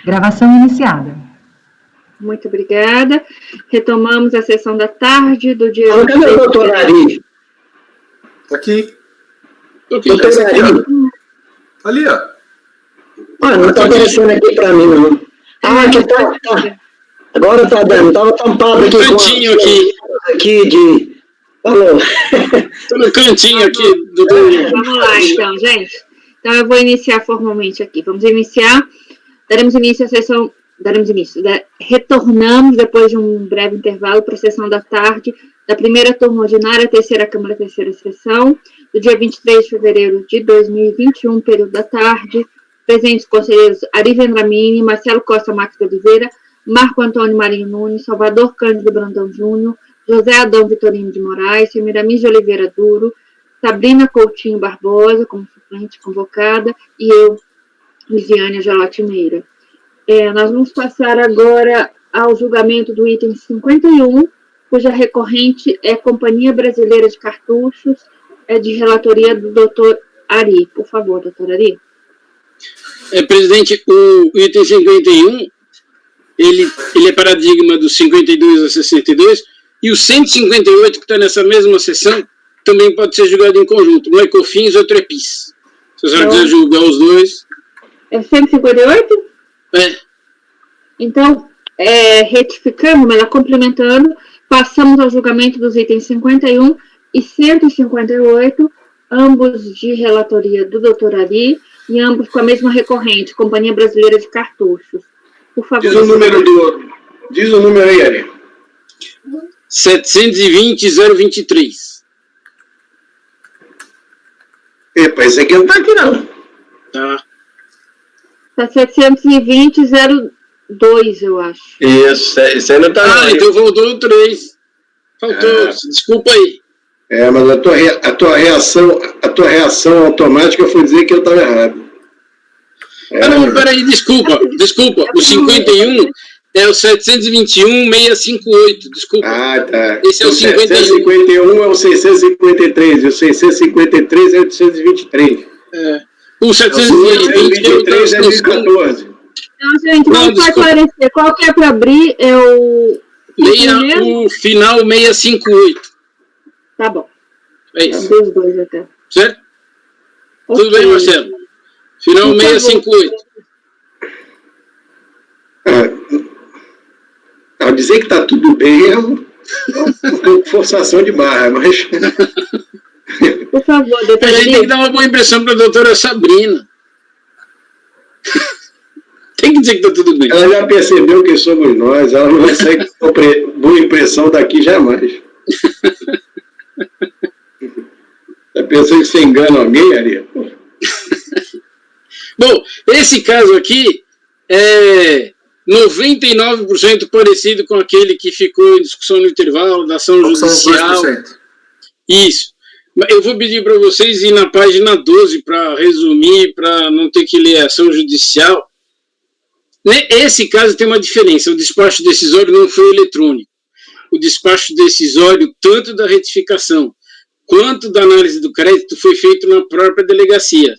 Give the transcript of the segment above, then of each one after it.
Gravação iniciada. Muito obrigada. Retomamos a sessão da tarde do dia... Cadê o doutor Ari? Aqui. Doutor Ari. Ali, ó. Não está aparecendo aqui para mim, não. Aqui tá. Agora tá dando. Estava tampado aqui. No cantinho aqui de... Falou. Estou no cantinho aqui do... Vamos lá, então, gente. Então, eu vou iniciar formalmente aqui. Vamos iniciar. Daremos início à sessão... Retornamos, depois de um breve intervalo, para a sessão da tarde da primeira turma ordinária, terceira Câmara, terceira sessão, do dia 23 de fevereiro de 2021, período da tarde. Presentes conselheiros Ari Vendramini, Marcelo Costa Marques de Oliveira, Marco Antônio Marinho Nunes, Salvador Cândido Brandão Júnior, José Adão Vitorino de Moraes, Semiramis de Oliveira Duro, Sabrina Coutinho Barbosa, como suplente convocada, e eu, Liviane Jalote Meira. Nós vamos passar agora ao julgamento do item 51, cuja recorrente é Companhia Brasileira de Cartuchos, de relatoria do doutor Ari. Por favor, doutor Ari. Presidente, o item 51, ele é paradigma do 52 a 62, e o 158, que está nessa mesma sessão, também pode ser julgado em conjunto. Um é COFINS, outro é PIS. Se a senhora quiser julgar os dois... É 158? Então, retificando, mas complementando, passamos ao julgamento dos itens 51 e 158, ambos de relatoria do doutor Ari, e ambos com a mesma recorrente, Companhia Brasileira de Cartuchos. Por favor. Diz o número aí, Ari. 720-023. Epa, esse aqui não tá aqui, não. Tá. Tá 720-02, eu acho. Isso, esse aí não tá. Então voltou o 3. Faltou, desculpa aí. Mas a tua reação automática foi dizer que eu estava errado. Não, peraí, desculpa. O 51 é o 721-658, desculpa. Tá. Esse é o 51. 751 é o 653, e o 653 é o 823. O 720 é o 2014. Então, gente, vamos só esclarecer. Qual que é para abrir? É o final 658. Tá bom. É isso. Dos dois até. Certo? Okay. Tudo bem, Marcelo? Final 658. Ao dizer que está tudo bem, é uma forçação de barra, mas... Por favor, doutora. A gente tem que dar uma boa impressão para a doutora Sabrina. Tem que dizer que está tudo bem. Ela já percebeu quem somos nós, ela não vai sair com boa impressão daqui jamais. Já pensou que você engana alguém, Ari? Bom, esse caso aqui é 99% parecido com aquele que ficou em discussão no intervalo da ação judicial. Isso. Eu vou pedir para vocês ir na página 12 para resumir, para não ter que ler a ação judicial. Esse caso tem uma diferença. O despacho decisório não foi eletrônico. O despacho decisório, tanto da retificação quanto da análise do crédito, foi feito na própria delegacia.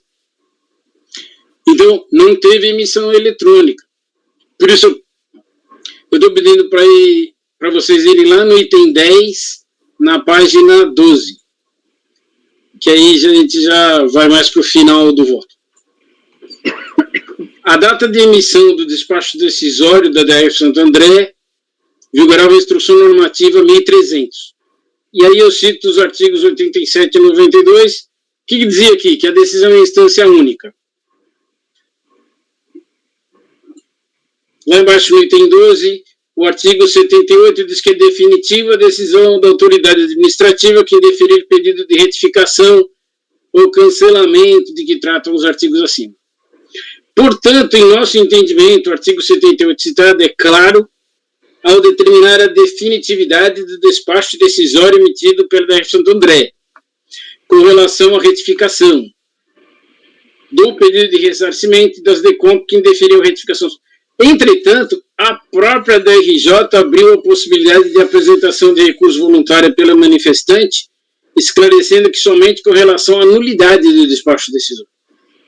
Então, não teve emissão eletrônica. Por isso, eu estou pedindo para vocês irem lá no item 10, na página 12. Que aí a gente já vai mais para o final do voto. A data de emissão do despacho decisório da DRF Santo André vigorava a instrução normativa 1300. E aí eu cito os artigos 87 e 92, que dizia aqui que a decisão é instância única. Lá embaixo no item 12, o artigo 78 diz que é definitiva a decisão da autoridade administrativa que indeferir pedido de retificação ou cancelamento de que tratam os artigos acima. Portanto, em nosso entendimento, o artigo 78 citado é claro ao determinar a definitividade do despacho decisório emitido pela DRF Santo André, com relação à retificação do pedido de ressarcimento das DECOMP que indeferiu a retificação. Entretanto, a própria DRJ abriu a possibilidade de apresentação de recurso voluntário pela manifestante, esclarecendo que somente com relação à nulidade do despacho decisório.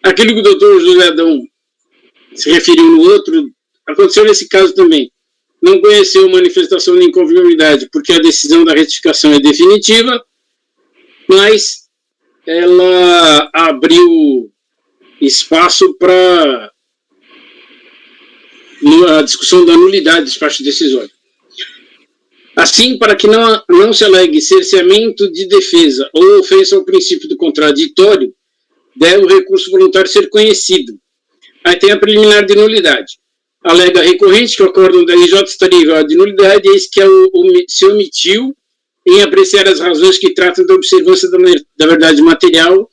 Aquilo que o doutor José Adão se referiu no outro aconteceu nesse caso também. Não conheceu manifestação de inconformidade porque a decisão da retificação é definitiva, mas ela abriu espaço para a discussão da nulidade do despacho decisório. Assim, para que não se alegue cerceamento de defesa ou ofensa ao princípio do contraditório, deve o recurso voluntário ser conhecido. Aí tem a preliminar de nulidade. Alega recorrente que o acórdão da RJ estaria igual de nulidade, eis que se omitiu em apreciar as razões que tratam da observância da verdade material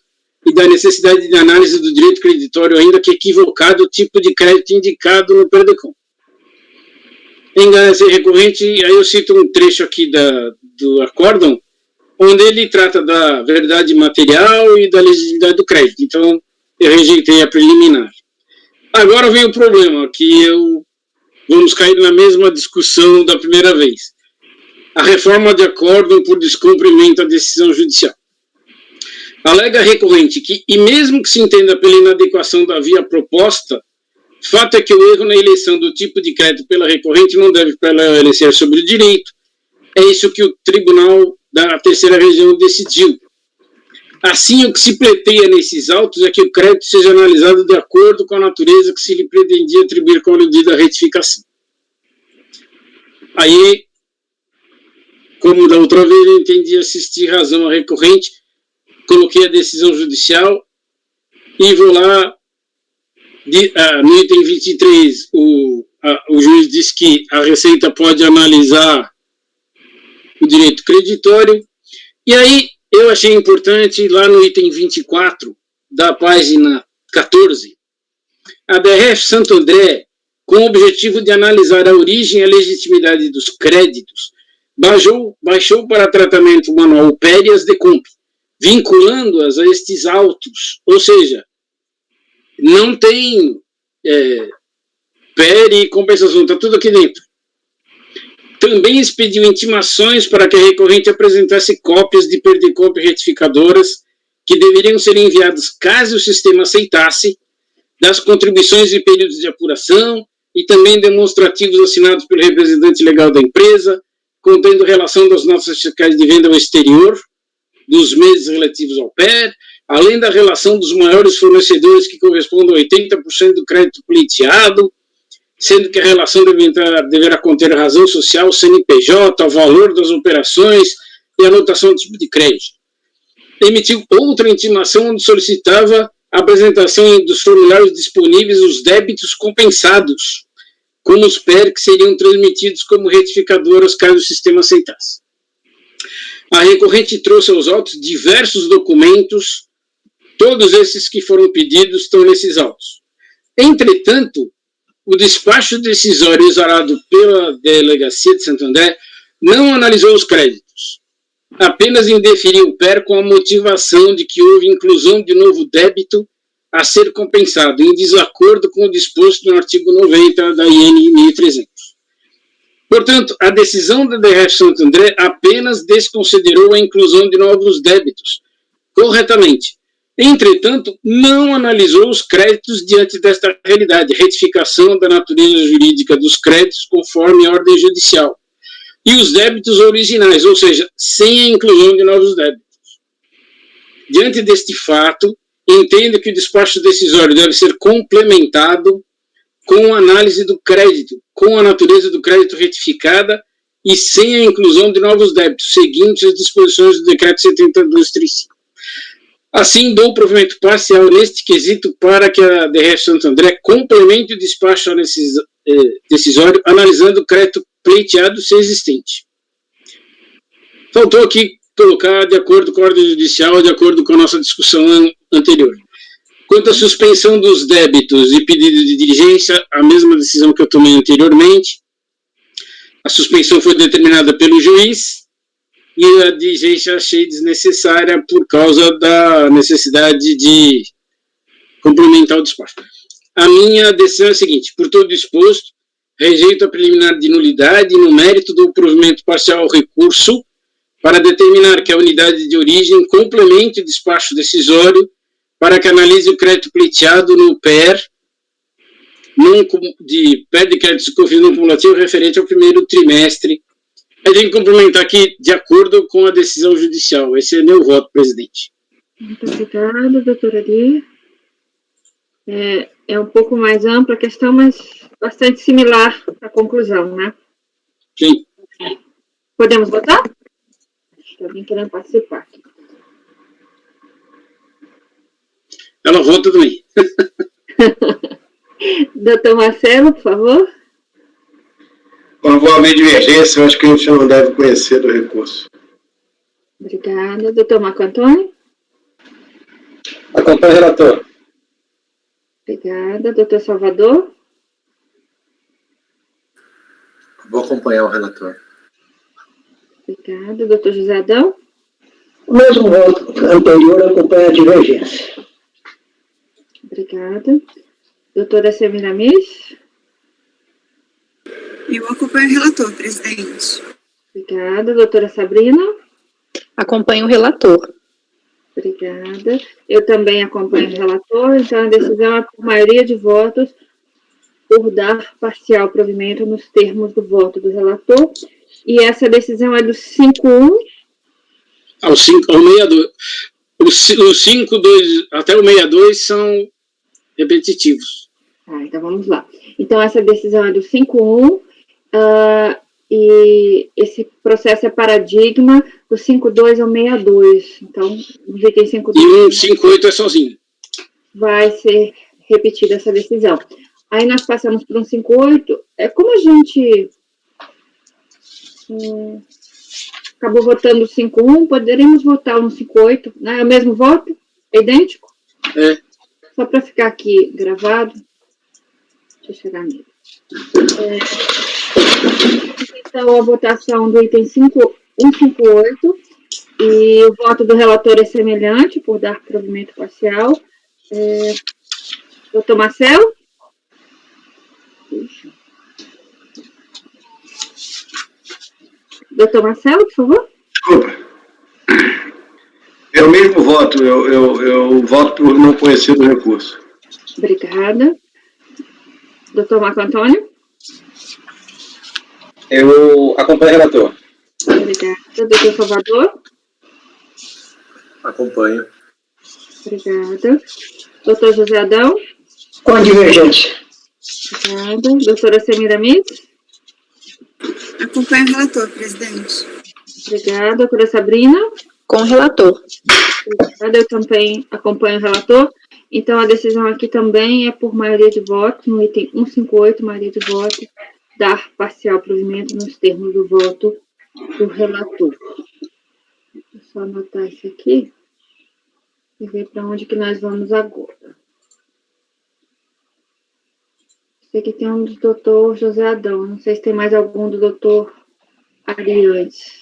e da necessidade de análise do direito creditório, ainda que equivocado o tipo de crédito indicado no predecon. Engana-se recorrente, aí eu cito um trecho aqui do acórdão, onde ele trata da verdade material e da legitimidade do crédito. Então, eu rejeitei a preliminar. Agora vem o problema, que vamos cair na mesma discussão da primeira vez. A reforma de acórdão por descumprimento da decisão judicial. Alega recorrente que, e mesmo que se entenda pela inadequação da via proposta, fato é que o erro na eleição do tipo de crédito pela recorrente não deve prevalecer sobre o direito. É isso que o Tribunal da Terceira Região decidiu. Assim, o que se pleiteia nesses autos é que o crédito seja analisado de acordo com a natureza que se lhe pretendia atribuir com a aludida retificação. Aí, como da outra vez eu entendi assistir razão à recorrente, coloquei a decisão judicial e vou lá, no item 23, o juiz diz que a Receita pode analisar o direito creditório, e aí eu achei importante, lá no item 24, da página 14, a DRF Santo André, com o objetivo de analisar a origem e a legitimidade dos créditos, baixou para tratamento o manual Périas de Comp, vinculando-as a estes autos, ou seja, não tem PER e compensação, está tudo aqui dentro. Também expediu intimações para que a recorrente apresentasse cópias de perdicomp retificadoras que deveriam ser enviadas caso o sistema aceitasse, das contribuições e períodos de apuração e também demonstrativos assinados pelo representante legal da empresa, contendo relação das notas fiscais de venda ao exterior, dos meses relativos ao PER, além da relação dos maiores fornecedores que correspondem a 80% do crédito pleiteado, sendo que a relação deverá conter razão social, CNPJ, valor das operações e anotação do tipo de crédito. Emitiu outra intimação onde solicitava a apresentação dos formulários disponíveis os débitos compensados, como os PER que seriam transmitidos como retificadoras caso o sistema aceitasse. A recorrente trouxe aos autos diversos documentos, todos esses que foram pedidos estão nesses autos. Entretanto, o despacho decisório exarado pela Delegacia de Santo André não analisou os créditos, apenas indeferiu o PER com a motivação de que houve inclusão de novo débito a ser compensado, em desacordo com o disposto no artigo 90 da IN 1300. Portanto, a decisão da DRF Santo André apenas desconsiderou a inclusão de novos débitos, corretamente. Entretanto, não analisou os créditos diante desta realidade, retificação da natureza jurídica dos créditos conforme a ordem judicial, e os débitos originais, ou seja, sem a inclusão de novos débitos. Diante deste fato, entendo que o despacho decisório deve ser complementado com a análise do crédito, com a natureza do crédito retificada e sem a inclusão de novos débitos, seguinte às disposições do decreto 7235. Assim, dou provimento parcial neste quesito para que a DRF Santo André complemente o despacho decisório, analisando o crédito pleiteado se existente. Faltou aqui colocar de acordo com a ordem judicial, de acordo com a nossa discussão anterior. Quanto à suspensão dos débitos e pedido de diligência, a mesma decisão que eu tomei anteriormente, a suspensão foi determinada pelo juiz, e a diligência achei desnecessária por causa da necessidade de complementar o despacho. A minha decisão é a seguinte: por todo exposto, rejeito a preliminar de nulidade e no mérito do provimento parcial ao recurso para determinar que a unidade de origem complemente o despacho decisório para que analise o crédito pleiteado no PER de pé de crédito de COFINS não cumulativo referente ao primeiro trimestre. Aí tem que complementar aqui de acordo com a decisão judicial. Esse é meu voto, presidente. Muito obrigada, doutora Lia. É um pouco mais ampla a questão, mas bastante similar à conclusão, né? Sim. Podemos votar? Tem alguém querendo participar. Ela vota também. Doutor Marcelo, por favor. Quando vou haver divergência, eu acho que a gente não deve conhecer do recurso. Obrigada. Doutor Marco Antônio. Acompanho o relator. Obrigada. Doutor Salvador. Vou acompanhar o relator. Obrigada. Doutor José Adão. O mesmo voto anterior acompanha a divergência. Obrigada. Doutora Semiramis. Eu acompanho o relator, presidente. Obrigada. Doutora Sabrina. Acompanho o relator. Obrigada. Eu também acompanho o relator, então a decisão é por maioria de votos por dar parcial provimento nos termos do voto do relator. E essa decisão é do 5-1. Ao 62. Os 5-2 até o 62 são repetitivos. Então vamos lá. Então essa decisão é do 5-1. E esse processo é paradigma do 5-2 ao 62. Então, no item 5-2... E o 5-8 é sozinho. Vai ser repetida essa decisão. Aí nós passamos por um 5-8. Como a gente acabou votando o 5-1, poderíamos votar no 5-8, né? É o mesmo voto? É idêntico? É. Só para ficar aqui gravado. Deixa eu chegar nele. Então, a votação do item 158 e o voto do relator é semelhante, por dar provimento parcial. Doutor Marcelo? Doutor Marcelo, por favor. Desculpa. É o mesmo voto, eu voto por não conhecer do recurso. Obrigada. Doutor Marco Antônio? Eu acompanho o relator. Obrigada. Doutor Salvador? Acompanho. Obrigada. Doutor José Adão? Com a divergência. Obrigada. Doutora Semiramis? Acompanho o relator, presidente. Obrigada. Doutora Sabrina? Com o relator. Obrigada. Eu também acompanho o relator. Então, a decisão aqui também é por maioria de votos, no item 158, maioria de votos, dar parcial provimento nos termos do voto do relator. Vou só anotar isso aqui e ver para onde que nós vamos agora. Sei que tem um do doutor José Adão, não sei se tem mais algum do doutor Ariantes.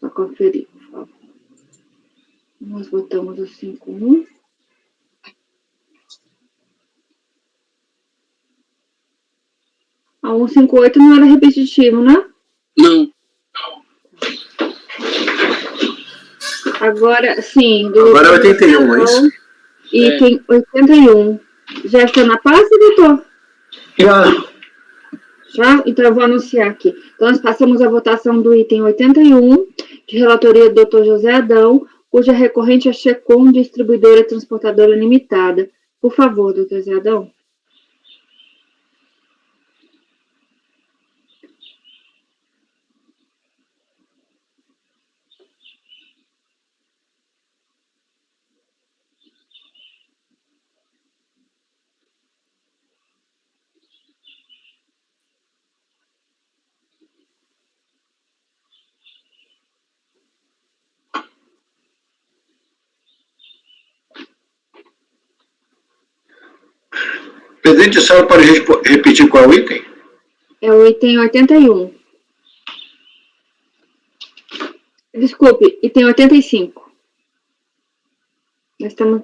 Só conferir, por favor. Nós votamos o 5-1. A 158 não era repetitivo, né? Não. Agora, sim. Agora é 81, é isso? Item 81. Já está na pasta, doutor? Já? Então, eu vou anunciar aqui. Então, nós passamos a votação do item 81, de relatoria do doutor José Adão, cuja recorrente é Checom, distribuidora transportadora limitada. Por favor, doutor José Adão. Presidente, a senhora pode repetir qual é o item? É o item 81. Desculpe, item 85. Nós estamos...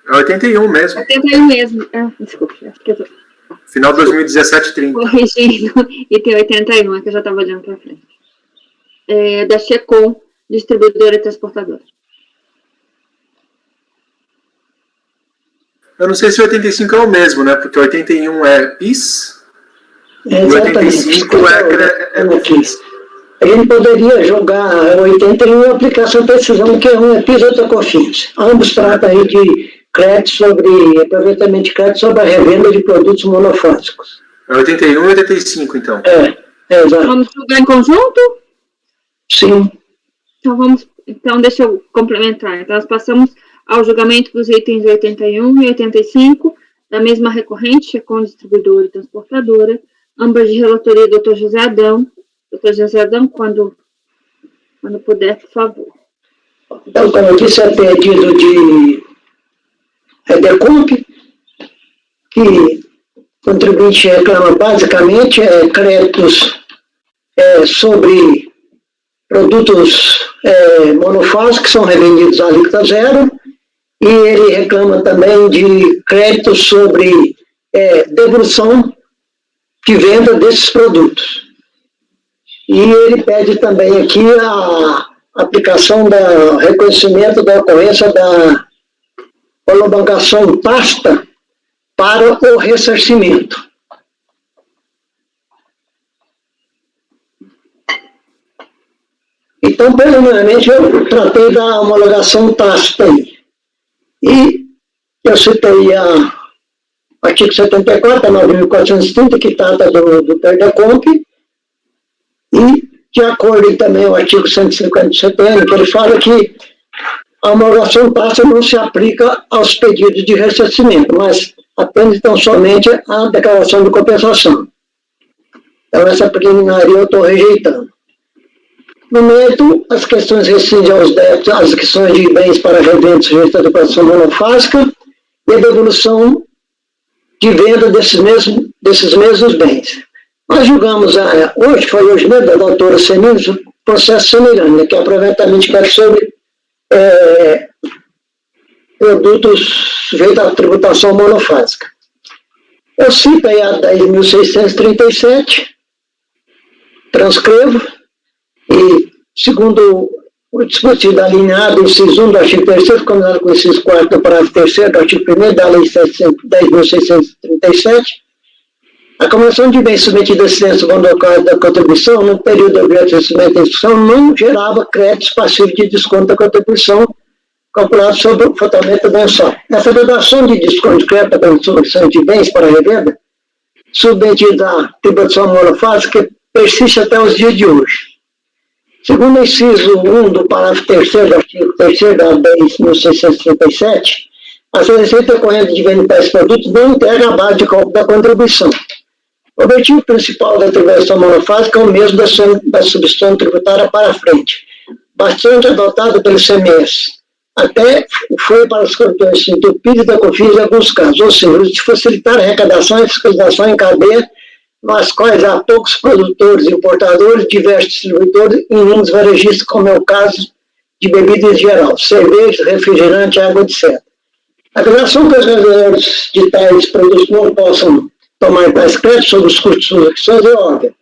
É 81 mesmo. 81 mesmo. Desculpe, acho que eu tô... Final 2017-30. Corrigindo, item 81, é que eu já estava olhando para frente. Da Checom, distribuidora e transportadora. Eu não sei se o 85 é o mesmo, né? Porque o 81 é PIS e o 85 é FIS. A gente poderia jogar 81 e aplicar essa decisão, que um é PIS e outro é COFINS. Ambos tratam aí de crédito sobre, aproveitamento de crédito sobre a revenda de produtos monofásicos. É 81 e 85, então. Exato. Vamos jogar em conjunto? Sim. Então deixa eu complementar. Então, nós passamos ao julgamento dos itens 81 e 85, da mesma recorrente, Checon Distribuidora e Transportadora, ambas de relatoria do Dr. José Adão. Dr. José Adão, quando puder, por favor. Então, como eu disse, é pedido de DECOMP, que o contribuinte reclama basicamente créditos sobre produtos monofásicos que são revendidos à alíquota zero, e ele reclama também de créditos sobre devolução de venda desses produtos. E ele pede também aqui a aplicação do reconhecimento da ocorrência da prolongação pasta para o ressarcimento. Então, preliminarmente, eu tratei da homologação tácita aí. E eu citei o artigo 74, a 9.430, que trata do PERDECOMP, e, de acordo também com o artigo 150 do CPM, que ele fala que a homologação tácita não se aplica aos pedidos de ressarcimento, mas apenas então somente a declaração de compensação. Então, essa preliminar eu estou rejeitando. No momento, as questões rescindem aos débitos, as questões de bens para revenda sujeitos à declaração monofásica e a devolução de venda desses mesmos bens. Nós julgamos, hoje mesmo, da doutora Semires, um processo semelhante, né, que é aproveitamento de crédito sobre produtos sujeitos à tributação monofásica. Eu cito aí a 10.637, transcrevo, e segundo o dispositivo da linha A do inciso 1 do artigo 3º, combinado com o inciso 4º do parágrafo 3º do artigo 1º da lei 10.637, a acumulação de bens submetidos a ciência voluntária da contribuição no período do objeto de recebimento da instrução não gerava créditos passivos de desconto da contribuição calculado sobre o faturamento mensal. Essa redação de desconto de crédito da contribuição de bens para revenda, submetida à tributação monofásica, persiste até os dias de hoje. Segundo o inciso 1 do parágrafo 3º do artigo 3º da 10.637, a receita corrente de venda desses produtos não integra a base de cálculo da contribuição. O objetivo principal da tributação monofásica é o mesmo da substituição tributária para frente, bastante adotado pelo CMS. Até foi para os contribuintes do PIS e da COFINS em alguns casos, ou seja, de facilitar a arrecadação e fiscalização em cadeia, nas quais há poucos produtores, importadores, diversos distribuidores e inúmeros varejistas, como é o caso de bebidas em geral, cerveja, refrigerante, água, etc. A relação que os vendedores de tais produtos não possam tomar tais créditos sobre os custos de suas aquisições é óbvio.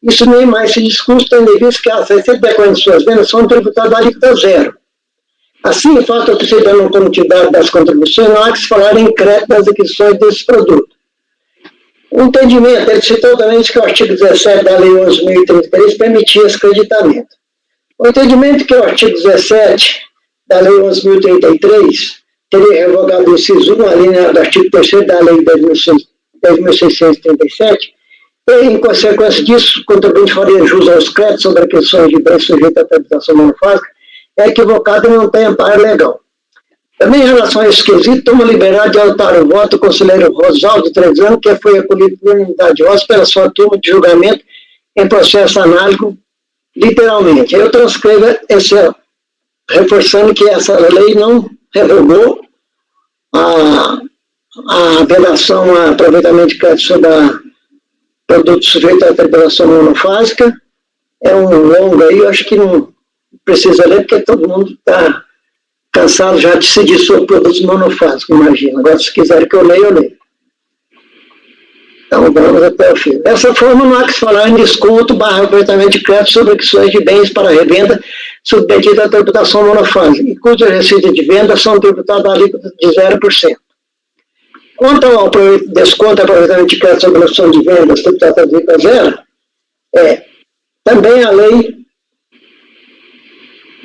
Isso nem mais se discute, tendo em vista que as receitas decorrentes de suas vendas são tributadas à alíquota zero. Assim, o fato de eu ter sido a quantidade das contribuições, não há que se falar em crédito das aquisições desses produtos. O entendimento, ele citou também que o artigo 17 da Lei 11.033 permitia esse creditamento. O entendimento que o artigo 17 da Lei 11.033 teria revogado o inciso 1, a linha do artigo 3º da Lei 10.637, e, em consequência disso, o contribuinte faria jus aos créditos sobre aquisições de bens sujeitos à tributação monofásica, é equivocado e não tem amparo legal. Também em relação a esse quesito, toma liberdade de adotar o voto do conselheiro Rosaldo Trezano, que foi acolhido por unanimidade pela sua turma de julgamento em processo análogo, literalmente. Eu transcrevo reforçando que essa lei não revogou a vedação a aproveitamento de crédito sobre produtos sujeitos à tributação monofásica. É um longo aí, eu acho que não precisa ler, porque todo mundo está cansado já de decidir sobre produtos monofásicos, imagina. Agora, se quiserem que eu leia, eu leio. Então, vamos até o fim. Dessa forma, não há que se falar em desconto aproveitamento de crédito sobre aquisições de bens para revenda submetidos à tributação monofásica, e cujas receitas de venda são tributadas à alíquota de 0%. Quanto ao desconto, aproveitamento de crédito sobre redução de vendas, tributação de IVA zero, também a lei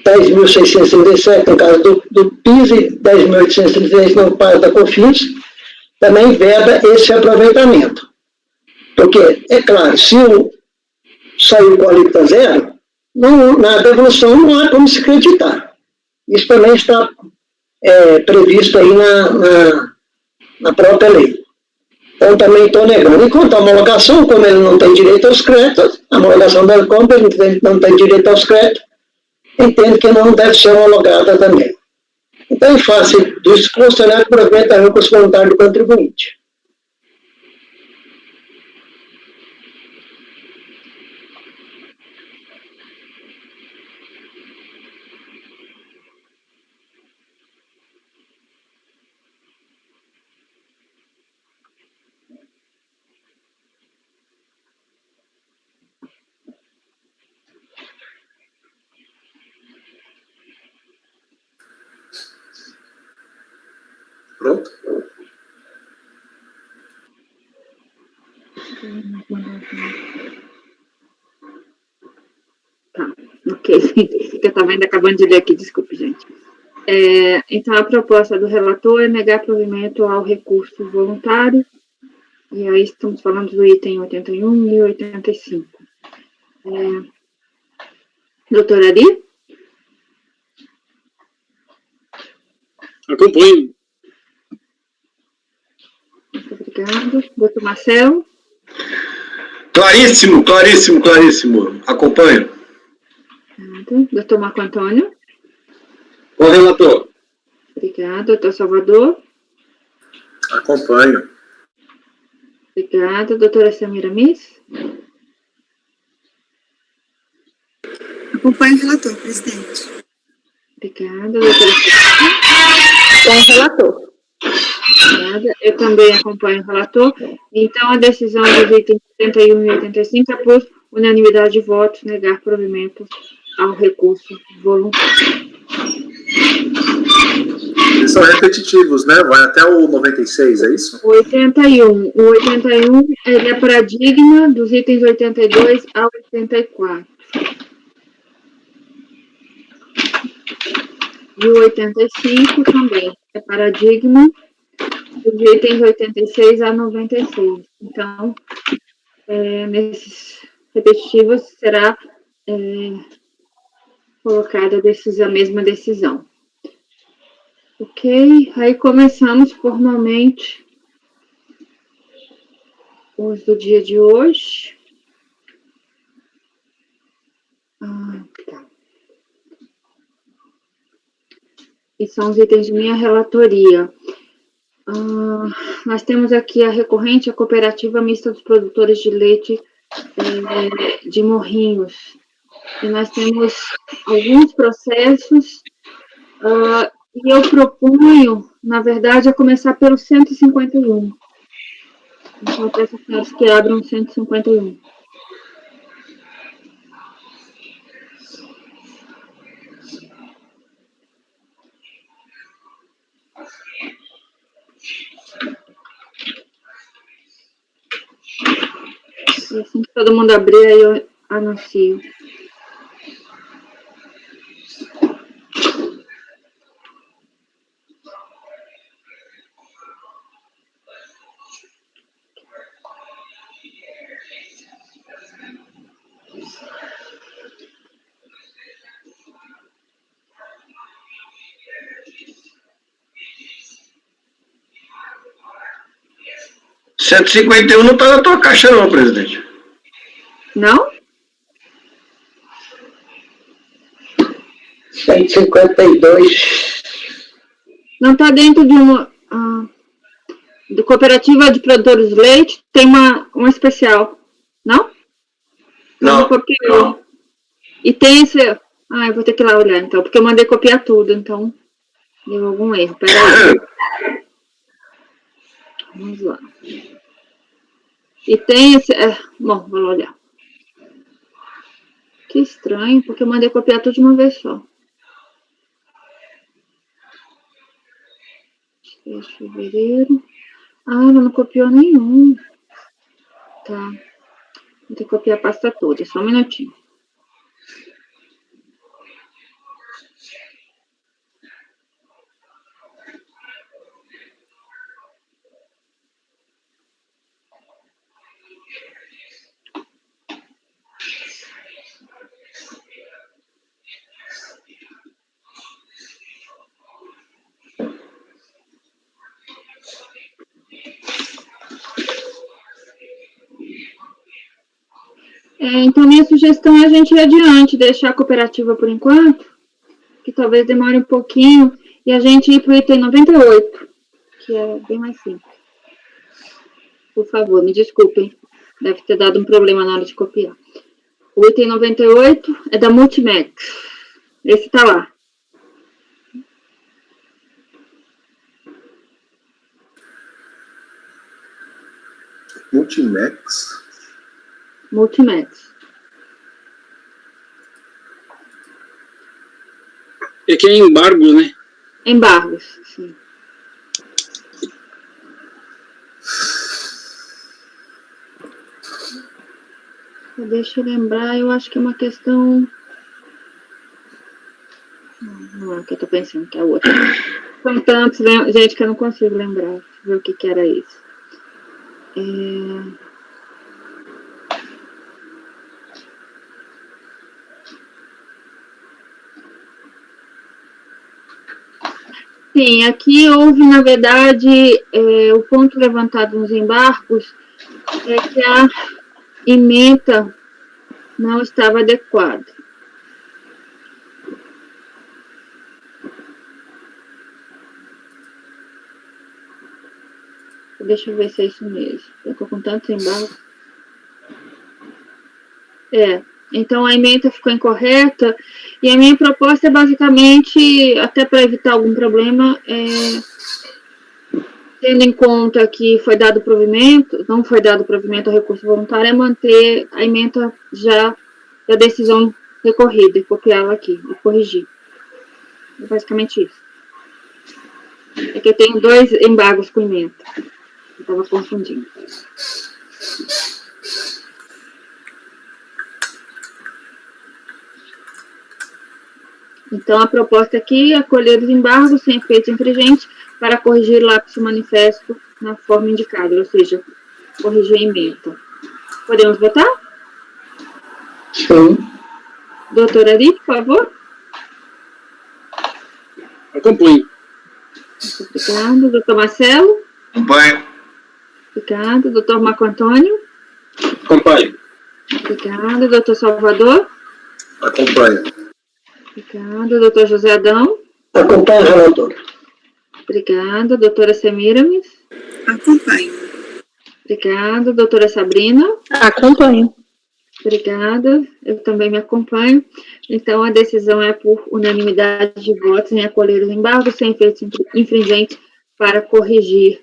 10.637, no caso do PIS, e 10.836 no caso da COFINS, também veda esse aproveitamento. Porque, é claro, se saiu com a alíquota zero, na devolução não há como se creditar. Isso também está previsto aí na própria lei. Então, também estou negando. Enquanto a homologação, como ele não tem direito aos créditos, a homologação da compra, ele não tem direito aos créditos, entendo que não deve ser homologada também. Então, em face disso, o funcionário aproveita a recurso voluntário do contribuinte. Pronto? Tá, ok. Eu estava ainda acabando de ler aqui, desculpe, gente. Então, a proposta do relator é negar provimento ao recurso voluntário, e aí estamos falando do item 81 e 85. Doutora Ari? Acompanho. Muito obrigada. Doutor Marcelo? Claríssimo, claríssimo, claríssimo. Acompanho. Obrigada. Doutor Marco Antônio? Com o relator. Obrigada. Doutor Salvador? Acompanho. Obrigada. Doutora Samira Miss? Acompanho o relator, presidente. Obrigada. Doutora Com o relator. Obrigada. Eu também acompanho o relator. Então, a decisão dos itens 81 e 85 é por unanimidade de votos negar provimento ao recurso voluntário. Eles são repetitivos, né? Vai até o 96, é isso? O 81. O 81 ele é paradigma dos itens 82 ao 84. E o 85 também é paradigma dos itens 86 a 96. Então, nesses repetitivos será colocada a mesma decisão. Ok? Aí começamos formalmente os do dia de hoje. Tá. E são os itens de minha relatoria. Nós temos aqui a recorrente, a Cooperativa Mista dos Produtores de Leite de Morrinhos. E nós temos alguns processos, e eu proponho, na verdade, a começar pelo 151. Então, peço aos senhores que abram o 151. E assim que todo mundo abrir, aí eu anuncio. R$ 151 não está na tua caixa não, presidente. Não? 152. Não está dentro de uma... do Cooperativa de Produtores de Leite, tem uma especial. Não? Não. Copiou. E tem esse... eu vou ter que ir lá olhar, então, porque eu mandei copiar tudo, então deu algum erro. Peraí. Vamos lá. E tem esse... bom, vou lá olhar. Que estranho, porque eu mandei copiar tudo de uma vez só. Fevereiro. ela não copiou nenhum. Tá. Vou ter que copiar a pasta toda, só um minutinho. Então, minha sugestão é a gente ir adiante, deixar a cooperativa por enquanto, que talvez demore um pouquinho, e a gente ir para o item 98, que é bem mais simples. Por favor, me desculpem, deve ter dado um problema na hora de copiar. O item 98 é da Multimax. Esse está lá. Multimax. Multimax. É que é embargo, né? Embargos, sim. Deixa eu lembrar, eu acho que é uma questão... Não é o que eu estou pensando, que é outra. São tantos, gente, que eu não consigo lembrar. Deixa eu ver o que era isso. Sim, aqui houve, na verdade, o ponto levantado nos embargos é que a ementa não estava adequada. Deixa eu ver se é isso mesmo. Eu estou com tantos embargos. Então a ementa ficou incorreta, e a minha proposta é basicamente, até para evitar algum problema, tendo em conta que foi dado provimento, não foi dado provimento ao recurso voluntário, é manter a ementa já da decisão recorrida e copiá-la aqui e corrigir. É basicamente isso. É que eu tenho 2 embargos com ementa. Eu estava confundindo. Então, a proposta aqui é acolher os embargos sem efeitos infringentes para corrigir lapso manifesto na forma indicada, ou seja, corrigir a ementa. Podemos votar? Sim. Doutora Ari, por favor. Acompanho. Obrigado. Doutor Marcelo. Acompanho. Obrigado. Doutor Marco Antônio. Acompanho. Obrigado. Doutor Salvador. Acompanho. Obrigada. Doutor José Adão. Acompanho, relator. Obrigada. Doutora Semiramis. Acompanho. Obrigada. Doutora Sabrina. Acompanho. Obrigada. Eu também me acompanho. Então, a decisão é por unanimidade de votos em acolher os embargos sem efeitos infringentes para corrigir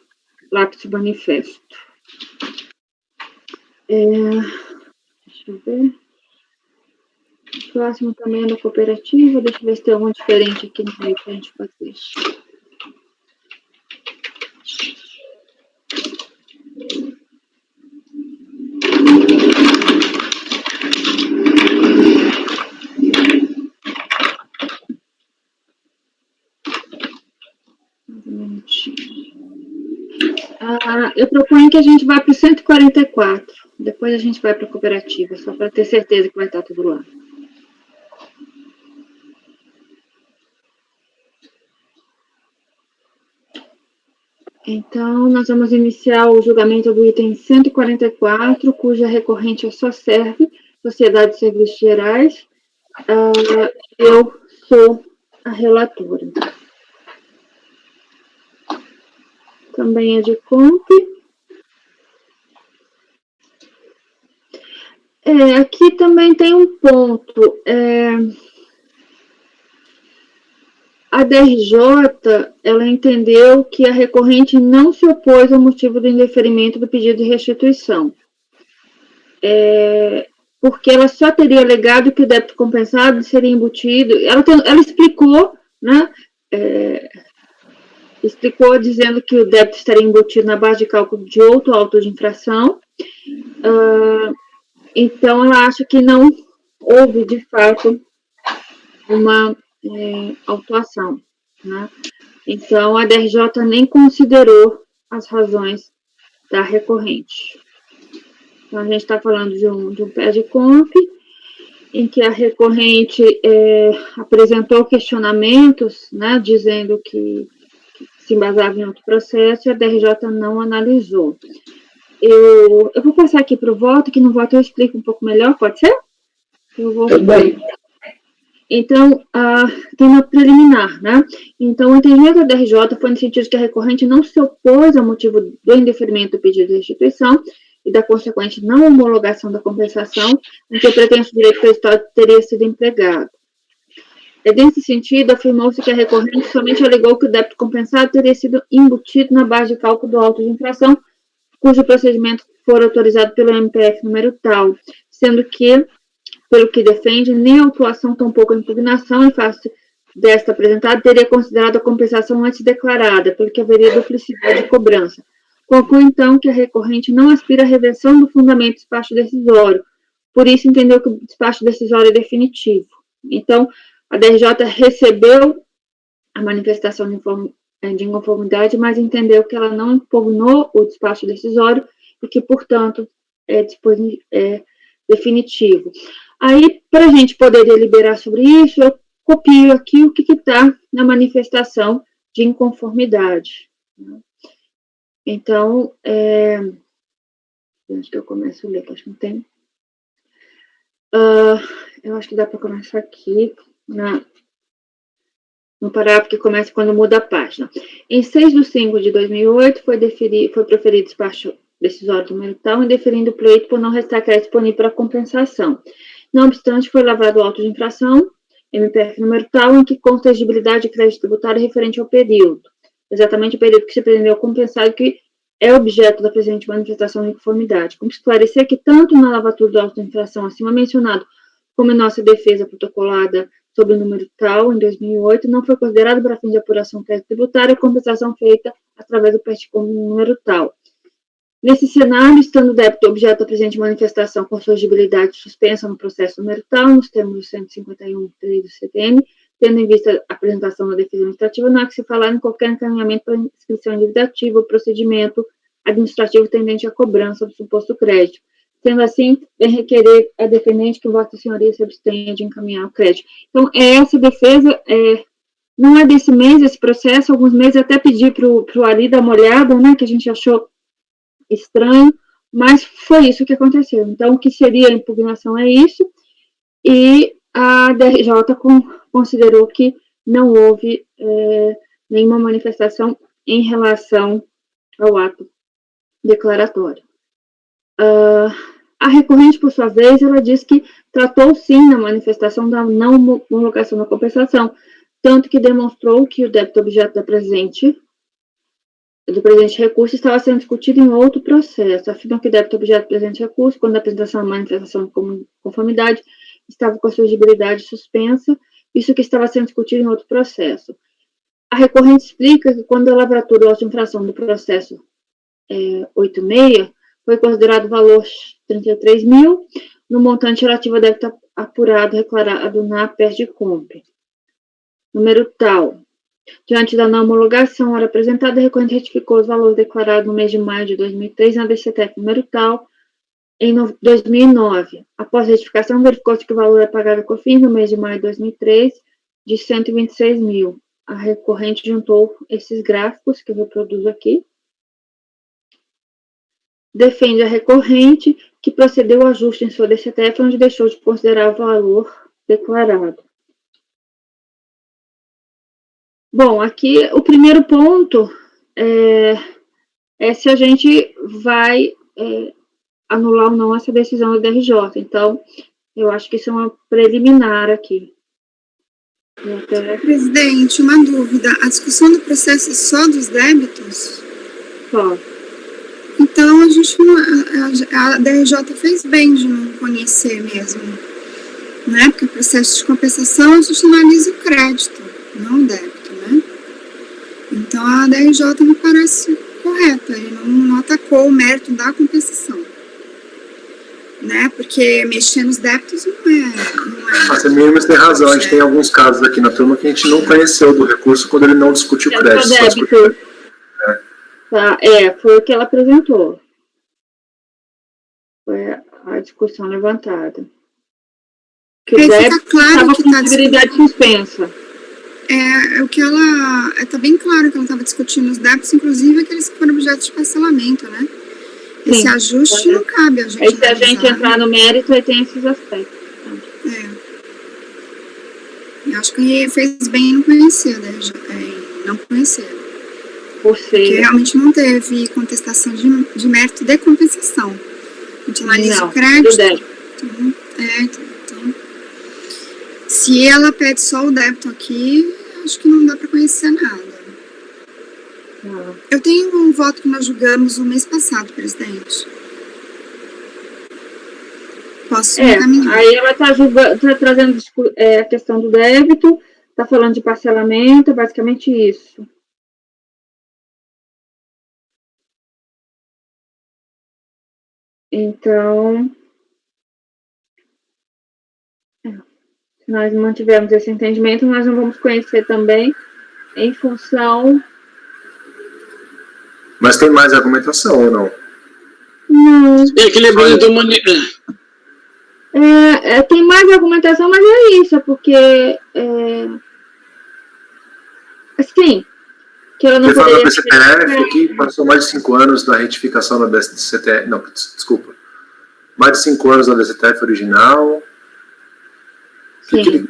lapso manifesto. Deixa eu ver. O próximo também é da cooperativa. Deixa eu ver se tem algum diferente aqui no meio para a gente fazer. Eu proponho que a gente vá para o 144. Depois a gente vai para a cooperativa, só para ter certeza que vai estar tudo lá. Então, nós vamos iniciar o julgamento do item 144, cuja recorrente é SOSERV, Sociedade de Serviços Gerais. Eu sou a relatora. Também é de COMP. Aqui também tem um ponto. A DRJ, ela entendeu que a recorrente não se opôs ao motivo do indeferimento do pedido de restituição. Porque ela só teria alegado que o débito compensado seria embutido. Ela explicou, né? explicou dizendo que o débito estaria embutido na base de cálculo de outro auto de infração. Então, ela acha que não houve, de fato, uma autuação, né? Então, a DRJ nem considerou as razões da recorrente. Então, a gente está falando de um pé de comp, em que a recorrente apresentou questionamentos, né, dizendo que se embasava em outro processo, e a DRJ não analisou. Eu vou passar aqui para o voto, que no voto eu explico um pouco melhor, pode ser? Eu vou... Tudo bem. Então, tem uma preliminar, né? Então, o entendimento da DRJ foi no sentido que a recorrente não se opôs ao motivo do indeferimento do pedido de restituição e da consequente não homologação da compensação, em que o pretenso direito creditado teria sido empregado. Nesse sentido, afirmou-se que a recorrente somente alegou que o débito compensado teria sido embutido na base de cálculo do auto de infração, cujo procedimento for autorizado pelo MPF número tal, sendo que, pelo que defende, nem a autuação, tampouco a impugnação, em face desta apresentada, teria considerado a compensação antes declarada, pelo que haveria duplicidade de cobrança. Conclui, então, que a recorrente não aspira à reversão do fundamento do despacho decisório, por isso entendeu que o despacho decisório é definitivo. Então, a DRJ recebeu a manifestação de inconformidade, mas entendeu que ela não impugnou o despacho decisório e que, portanto, é definitivo. Aí, para a gente poder deliberar sobre isso, eu copio aqui o que está na manifestação de inconformidade. Então, acho que eu começo a ler, que acho que não tem. Eu acho que dá para começar aqui, no parágrafo que começa quando muda a página. Em 6/5/2008, foi proferido despacho decisório número tal, indeferindo o pleito por não restar crédito disponível para compensação. Não obstante, foi lavrado o auto de infração, MPF número tal, em que consta a exigibilidade de crédito tributário referente ao período. Exatamente o período que se pretendeu compensar, que é objeto da presente manifestação de inconformidade. Como esclarecer que tanto na lavatura do auto de infração acima mencionado, como em nossa defesa protocolada sob o número tal, em 2008, não foi considerado para fins de apuração crédito tributário a compensação feita através do PERTICOM número tal. Nesse cenário, estando o débito objeto da presente manifestação com sua exigibilidade suspensa no processo número tal, nos termos do 151.3 do CTN, tendo em vista a apresentação da defesa administrativa, não há que se falar em qualquer encaminhamento para inscrição endividativa ou procedimento administrativo tendente à cobrança do suposto crédito. Sendo assim, vem requerer a defendente que Vossa Senhoria se abstenha de encaminhar o crédito. Então, essa defesa não é desse mês, esse processo, alguns meses até pedi para o Ari dar uma olhada, né, que a gente achou estranho, mas foi isso que aconteceu. Então, o que seria a impugnação é isso, e a DRJ considerou que não houve nenhuma manifestação em relação ao ato declaratório. A recorrente, por sua vez, ela diz que tratou sim na manifestação da não homologação da compensação, tanto que demonstrou que o débito objeto do presente recurso estava sendo discutido em outro processo. Afirma que o débito objeto do presente recurso, quando a apresentação da manifestação de conformidade, estava com a sua exigibilidade suspensa, isso que estava sendo discutido em outro processo. A recorrente explica que quando a lavratura ou a infração do processo 86 foi considerado valor 33 mil, no montante relativo ao débito apurado declarado na PERTICOM. Número tal. Diante da não homologação hora apresentada, a recorrente retificou os valores declarados no mês de maio de 2003 na DCTF número tal, em 2009. Após a retificação, verificou-se que o valor é pagado a COFINS no mês de maio de 2003 de 126 mil. A recorrente juntou esses gráficos que eu reproduzo aqui. Defende a recorrente que procedeu ao ajuste em sua DCTF, onde deixou de considerar o valor declarado. Bom, aqui o primeiro ponto é se a gente vai anular ou não essa decisão da DRJ. Então, eu acho que isso é uma preliminar aqui. Presidente, uma dúvida. A discussão do processo é só dos débitos? Só. Então, a DRJ fez bem de não conhecer mesmo, né? Porque o processo de compensação a gente analisa o crédito, não o débito, né? Então, Então, a DRJ me parece correta, ele não atacou o mérito da compensação. Né? Porque mexer nos débitos não é Você mesmo tem razão, a gente tem alguns casos aqui na turma que a gente não conheceu do recurso quando ele não discutiu o crédito. Débito. Tá, foi o que ela apresentou. Foi a discussão levantada. Que o débito estava com possibilidade suspensa. O que ela... Está bem claro que ela estava discutindo os débitos, inclusive aqueles que foram objeto de parcelamento, né? Esse ajuste não cabe a gente. Aí se a gente entrar no mérito, aí tem esses aspectos. Eu acho que fez bem em não conhecer, né? Não conhecer. Porque realmente não teve contestação de mérito de compensação. A gente analisa o crédito. Então, se ela pede só o débito aqui, acho que não dá para conhecer nada. Eu tenho um voto que nós julgamos no mês passado, presidente. Posso encaminhar? Aí ela está trazendo a questão do débito, está falando de parcelamento, basicamente isso. Então, se nós mantivermos esse entendimento, nós não vamos conhecer também em função... Mas tem mais argumentação ou não? Não. É que lembrando do tem mais argumentação, mas é isso, porque assim, que ela não poderia... Ele fala do DCTF que passou mais de 5 anos da retificação da DCTF, não, desculpa, mais de 5 anos da DCTF original. Sim,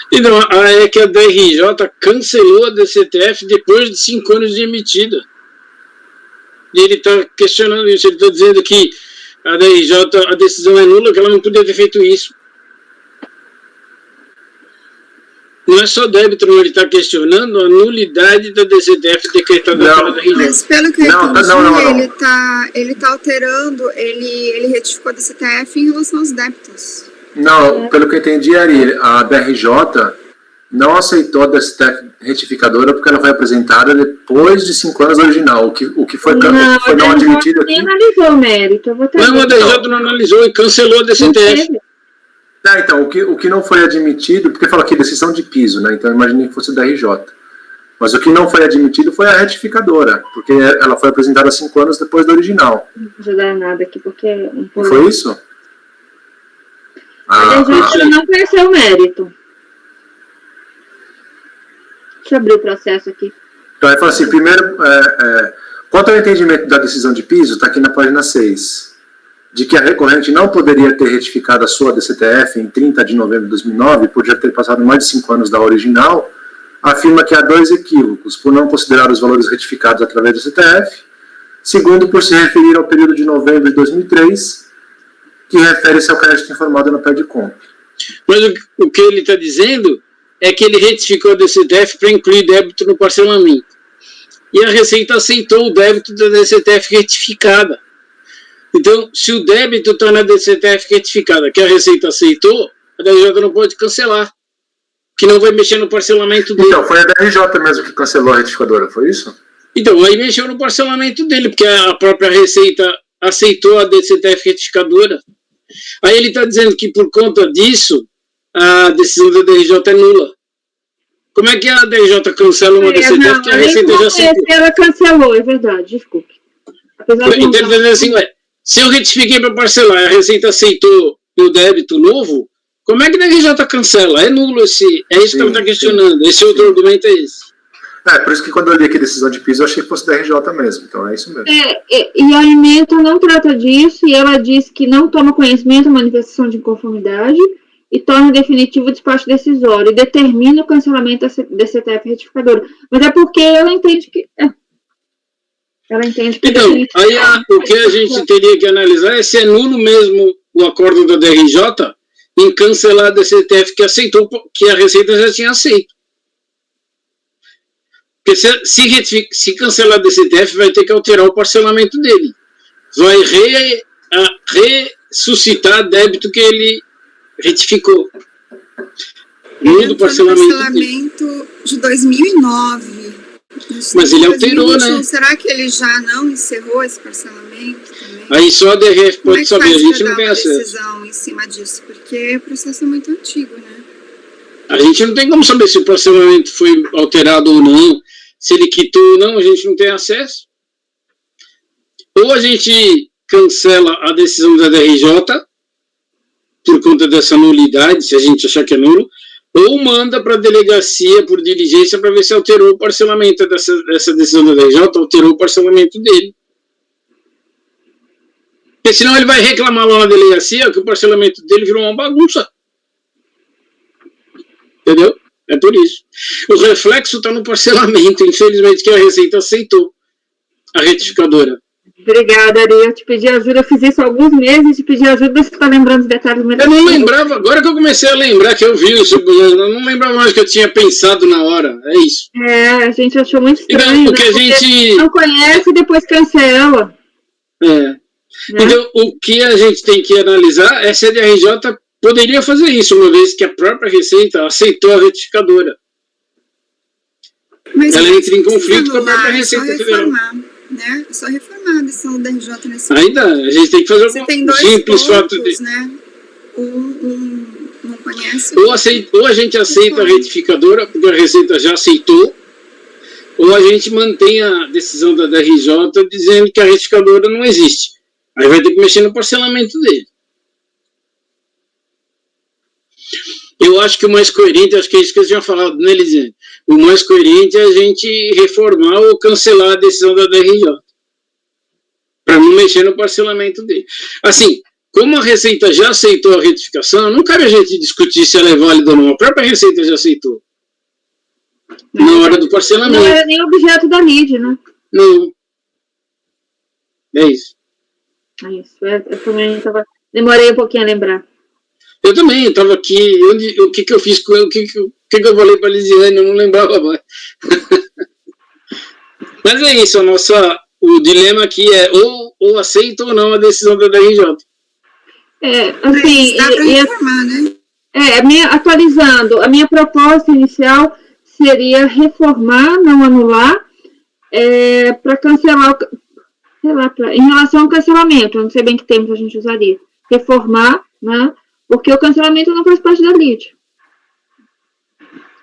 Então, é que a DRJ cancelou a DCTF depois de 5 anos de emitida. E ele está questionando isso, ele está dizendo que a DRJ, a decisão é nula, que ela não podia ter feito isso. Não é só débito, não, ele está questionando a nulidade da DCTF decretada pela DRJ. Mas pelo que eu entendi, ele tá alterando, ele retificou a DCTF em relação aos débitos. Não, pelo que eu entendi, Ari, a DRJ não aceitou a DCTF retificadora porque ela foi apresentada depois de 5 anos do original, o que foi não admitido aqui. Não analisou o mérito. Não, a DRJ não analisou e cancelou a DCTF. Então, o que não foi admitido, porque fala aqui decisão de piso, né? Então eu imaginei que fosse da RJ. Mas o que não foi admitido foi a retificadora, porque ela foi apresentada 5 anos depois do original. Não vou ajudar nada aqui, porque... Não foi isso? A DRJ não conheceu o mérito. Deixa eu abrir o processo aqui. Então, ele fala assim, primeiro, quanto ao entendimento da decisão de piso, está aqui na página 6, de que a recorrente não poderia ter retificado a sua DCTF em 30 de novembro de 2009, por já ter passado mais de 5 anos da original, afirma que há 2 equívocos, por não considerar os valores retificados através do DCTF, segundo, por se referir ao período de novembro de 2003, que refere-se ao crédito informado na PERDCOMP. Mas o que ele está dizendo é que ele retificou a DCTF para incluir débito no parcelamento. E a Receita aceitou o débito da DCTF retificada. Então, se o débito está na DCTF retificada, que a Receita aceitou, a DRJ não pode cancelar, que não vai mexer no parcelamento dele. Então, foi a DRJ mesmo que cancelou a retificadora, foi isso? Então, aí mexeu no parcelamento dele, porque a própria Receita aceitou a DCTF retificadora. Aí ele está dizendo que por conta disso, a decisão da DRJ é nula. Como é que a DRJ cancela uma DCTF que a Receita já aceitou? Ela cancelou, é verdade, desculpe. Então ele está dizendo assim, se eu retifiquei para parcelar e a Receita aceitou o débito novo, como é que a DRJ cancela? É nulo esse. É isso que ela está questionando. Esse outro argumento é esse. Por isso que quando eu li aqui decisão de piso, eu achei que fosse da RJ mesmo, então é isso mesmo. E a Alimenta não trata disso, e ela diz que não toma conhecimento da manifestação de inconformidade e torna definitivo o despacho decisório e determina o cancelamento da DCTF retificadora. Mas é porque ela entende que... Então, aí o que a gente teria que analisar é se é nulo mesmo o acordo da DRJ em cancelar a DCTF que aceitou, que a Receita já tinha aceito. Porque se cancelar a DCTF, vai ter que alterar o parcelamento dele. Vai ressuscitar débito que ele retificou. Muda o parcelamento de 2009. Mas ele alterou, 2021, né? Será que ele já não encerrou esse parcelamento também? Aí só a DRF pode saber, a gente não tem acesso. Decisão em cima disso, porque o processo é muito antigo, né? A gente não tem como saber se o parcelamento foi alterado ou não, se ele quitou ou não, a gente não tem acesso. Ou a gente cancela a decisão da DRJ por conta dessa nulidade, se a gente achar que é nulo, ou manda para a delegacia por diligência para ver se alterou o parcelamento dessa decisão da DRJ, alterou o parcelamento dele. Porque senão ele vai reclamar lá na delegacia que o parcelamento dele virou uma bagunça. Entendeu? É por isso. O reflexo está no parcelamento, infelizmente, que a Receita aceitou a retificadora. Obrigada, Ari. Eu te pedi ajuda, eu fiz isso há alguns meses, te pedi ajuda, você está lembrando os detalhes melhor. Eu não lembrava, agora que eu comecei a lembrar que eu vi isso, eu não lembrava mais que eu tinha pensado na hora, é isso. É, a gente achou muito estranho, porque a gente não conhece e depois cancela. Né? Então, o que a gente tem que analisar é se a DRJ poderia fazer isso, uma vez que a própria Receita aceitou a retificadora. Mas ela entra em conflito com a própria Receita Federal. Né? É só reformar a decisão da DRJ nesse Ainda, a gente tem que fazer um simples fato de... né? Não conhece... Ou a gente aceita a retificadora, porque a Receita já aceitou, ou a gente mantém a decisão da DRJ dizendo que a retificadora não existe. Aí vai ter que mexer no parcelamento dele. Eu acho que o mais coerente, acho que é isso que eu tinha falado, né, Elisiane? O mais coerente é a gente reformar ou cancelar a decisão da DRJ. Para não mexer no parcelamento dele. Assim, como a Receita já aceitou a retificação, não cabe a gente discutir se ela é válida ou não. A própria Receita já aceitou. Na hora do parcelamento. Não era nem objeto da LID, né? Não. É isso. É isso. Eu também demorei um pouquinho a lembrar. Eu também, eu estava aqui, o que eu fiz com ele, o que eu falei para a Lisiane, eu não lembrava mais. Mas é isso, o dilema aqui é ou aceita ou não a decisão da DRJ. Assim, dá para reformar, né? Atualizando, a minha proposta inicial seria reformar, não anular, para cancelar, em relação ao cancelamento, eu não sei bem que termos a gente usaria, reformar, né? Porque o cancelamento não faz parte da LID.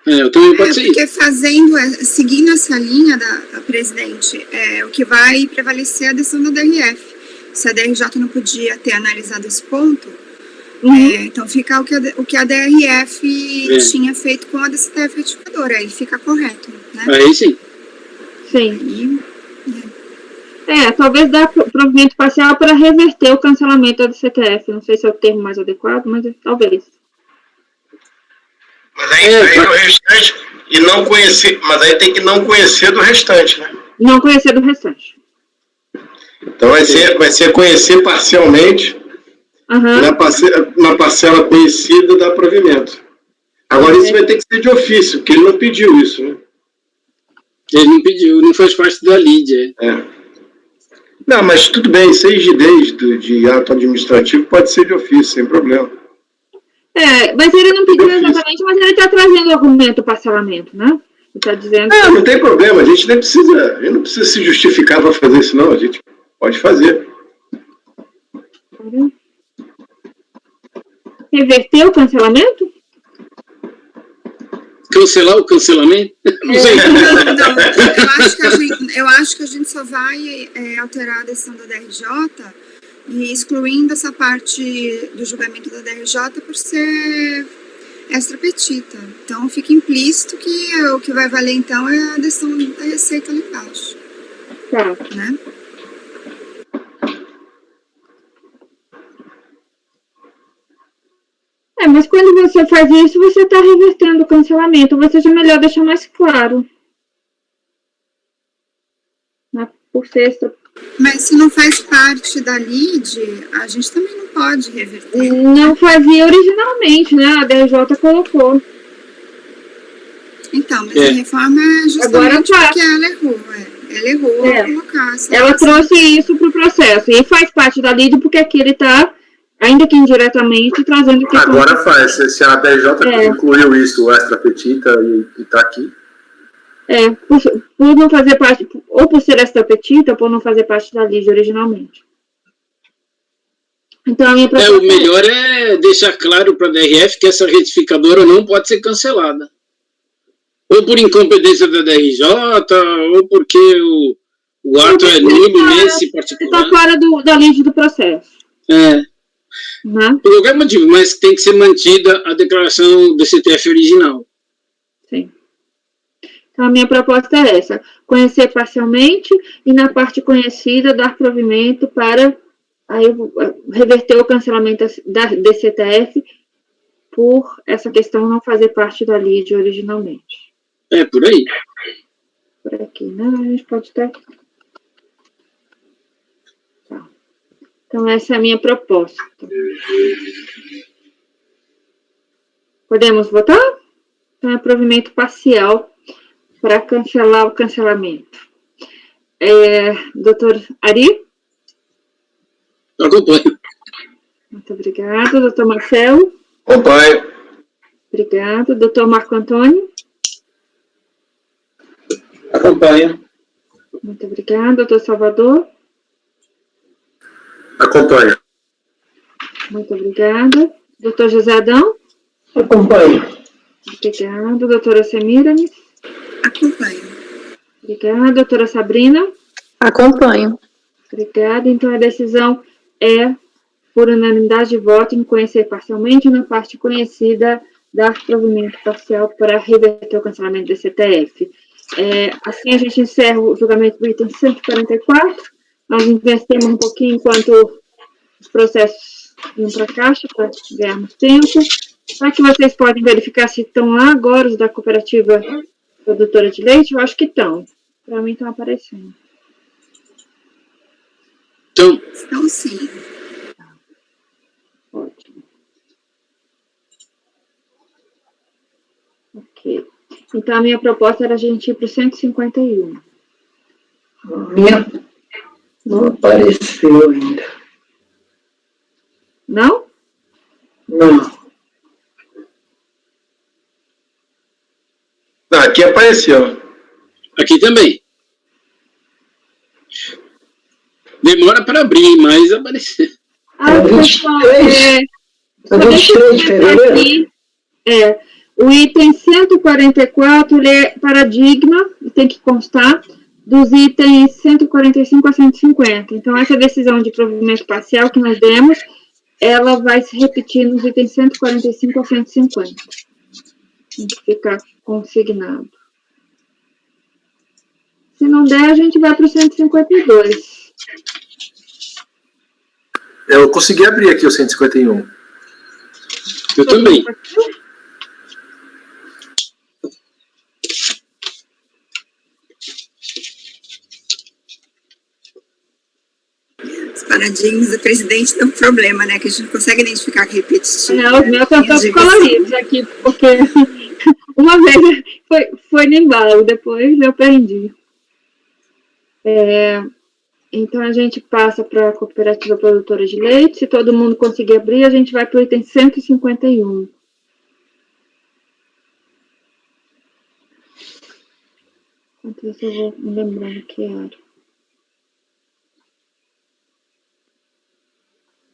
Eu também pode ser isso. Porque seguindo essa linha da presidente, o que vai prevalecer é a decisão da DRF. Se a DRJ não podia ter analisado esse ponto, então fica o que a DRF tinha feito com a DCTF retificadora, aí fica correto, né? Aí sim. Sim. Talvez dar provimento parcial para reverter o cancelamento da DCTF. Não sei se é o termo mais adequado, mas talvez. Mas aí o restante, e não conhecer, mas aí tem que não conhecer do restante, né? Não conhecer do restante. Então vai ser conhecer parcialmente na parcela conhecida da provimento. Agora isso vai ter que ser de ofício, porque ele não pediu isso, né? Ele não pediu, não faz parte da LID, Não, mas tudo bem, isso é rigidez de ato administrativo, pode ser de ofício, sem problema. Mas ele não pediu exatamente, mas ele está trazendo o argumento do parcelamento, né? Ele está dizendo... Não tem problema, a gente não precisa se justificar para fazer isso, não, a gente pode fazer. Reverter o cancelamento? Cancelar o cancelamento? Não sei. Eu acho que a gente só vai alterar a decisão da DRJ e excluindo essa parte do julgamento da DRJ por ser extra petita. Então fica implícito que o que vai valer então é a decisão da Receita ali embaixo. Tá. Né? Mas quando você faz isso, você está revertendo o cancelamento. Vai ser melhor deixar mais claro. Por sexta. Mas se não faz parte da LID, a gente também não pode reverter. Não fazia originalmente, né? A DRJ colocou. Então, mas a reforma é justamente porque ela errou. Ela errou ao colocar essa Ela trouxe isso para o processo. E faz parte da LID porque aqui ele está ainda que indiretamente, trazendo... que agora faz, se a ABJ incluiu isso, o extra petita, e está aqui. Por não fazer parte, ou por ser extra petita, ou por não fazer parte da LIGE originalmente. Então, a minha o melhor é deixar claro para a DRF que essa retificadora não pode ser cancelada. Ou por incompetência da DRJ, ou porque o ato é nulo nesse particular. Está fora da LIGE do processo. Por qualquer motivo, mas tem que ser mantida a declaração do CTF original. Sim. Então, a minha proposta é essa: conhecer parcialmente e, na parte conhecida, dar provimento para reverter o cancelamento da DCTF por essa questão não fazer parte da LIGE originalmente. Por aí. Por aqui, né? A gente pode até... Tá. Então, essa é a minha proposta. Podemos votar? Então, é provimento parcial para cancelar o cancelamento. Doutor Ari? Acompanho. Muito obrigada. Doutor Marcelo? Acompanho. Obrigada. Doutor Marco Antônio? Acompanho. Muito obrigada. Doutor Salvador? Acompanho. Muito obrigada. Doutor José Adão? Acompanho. Obrigada. Doutora Semiramis? Acompanho. Obrigada. Doutora Sabrina? Acompanho. Obrigada. Então, a decisão é por unanimidade de voto em conhecer parcialmente na parte conhecida, dar provimento parcial para reverter o cancelamento do CTF. Assim, a gente encerra o julgamento do item 144. Nós investimos um pouquinho enquanto os processos iam para a caixa, para ganharmos tempo. Só que vocês podem verificar se estão lá agora os da cooperativa produtora de leite. Eu acho que estão. Para mim, estão aparecendo. Estão sim. Ótimo. Ok. Então, a minha proposta era a gente ir para o 151. Minha não apareceu ainda. Não? Não. Aqui apareceu. Aqui também. Demora para abrir, mas apareceu. Pessoal, 23 de fevereiro. Aqui, o item 144, ele é paradigma, tem que constar, dos itens 145 a 150. Então, essa decisão de provimento parcial que nós demos, ela vai se repetir nos itens 145 a 150. Tem que ficar consignado. Se não der, a gente vai para o 152. Eu consegui abrir aqui o 151. Eu também. Os paradigmas do presidente dão problema, né? Que a gente não consegue identificar que é repetitivo. Não, os meus estão todos coloridos aqui, porque uma vez foi no embalo, depois eu aprendi. Então, a gente passa para a cooperativa produtora de leite. Se todo mundo conseguir abrir, a gente vai para o item 151. Enquanto isso, eu vou me lembrando que era.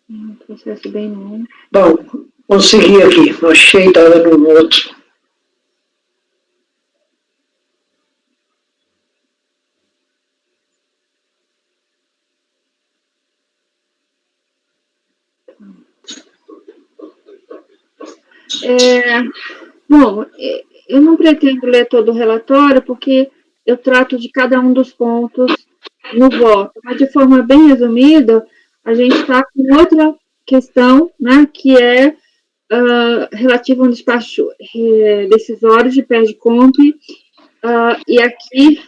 Um processo bem longo. Bom, consegui aqui. Achei, estava no outro. Bom, eu não pretendo ler todo o relatório, porque eu trato de cada um dos pontos no voto, mas de forma bem resumida, a gente está com outra questão, né, que é relativa a um despacho decisório de PERDCOMP, e aqui,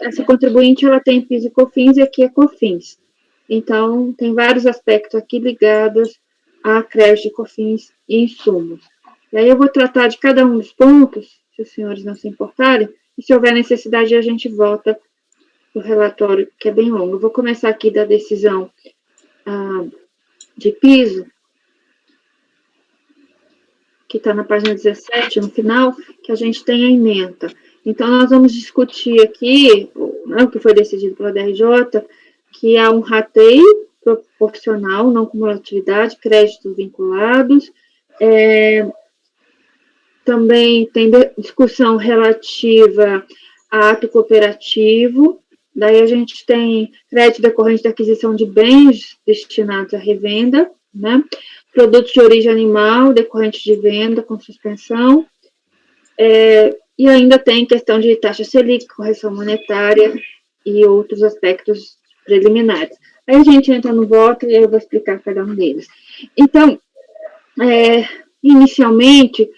essa contribuinte, ela tem PIS e COFINS, e aqui é COFINS. Então, tem vários aspectos aqui ligados a crédito de COFINS e insumos. E aí eu vou tratar de cada um dos pontos, se os senhores não se importarem, e se houver necessidade, a gente volta para o relatório, que é bem longo. Eu vou começar aqui da decisão de piso, que está na página 17, no final, que a gente tem a ementa. Então, nós vamos discutir aqui, né, o que foi decidido pela DRJ, que há um rateio proporcional, não cumulatividade, créditos vinculados. Também tem discussão relativa a ato cooperativo. Daí a gente tem crédito decorrente da aquisição de bens destinados à revenda, né? Produtos de origem animal, decorrente de venda com suspensão, e ainda tem questão de taxa Selic, correção monetária e outros aspectos preliminares. Aí a gente entra no voto e eu vou explicar cada um deles. Então, inicialmente,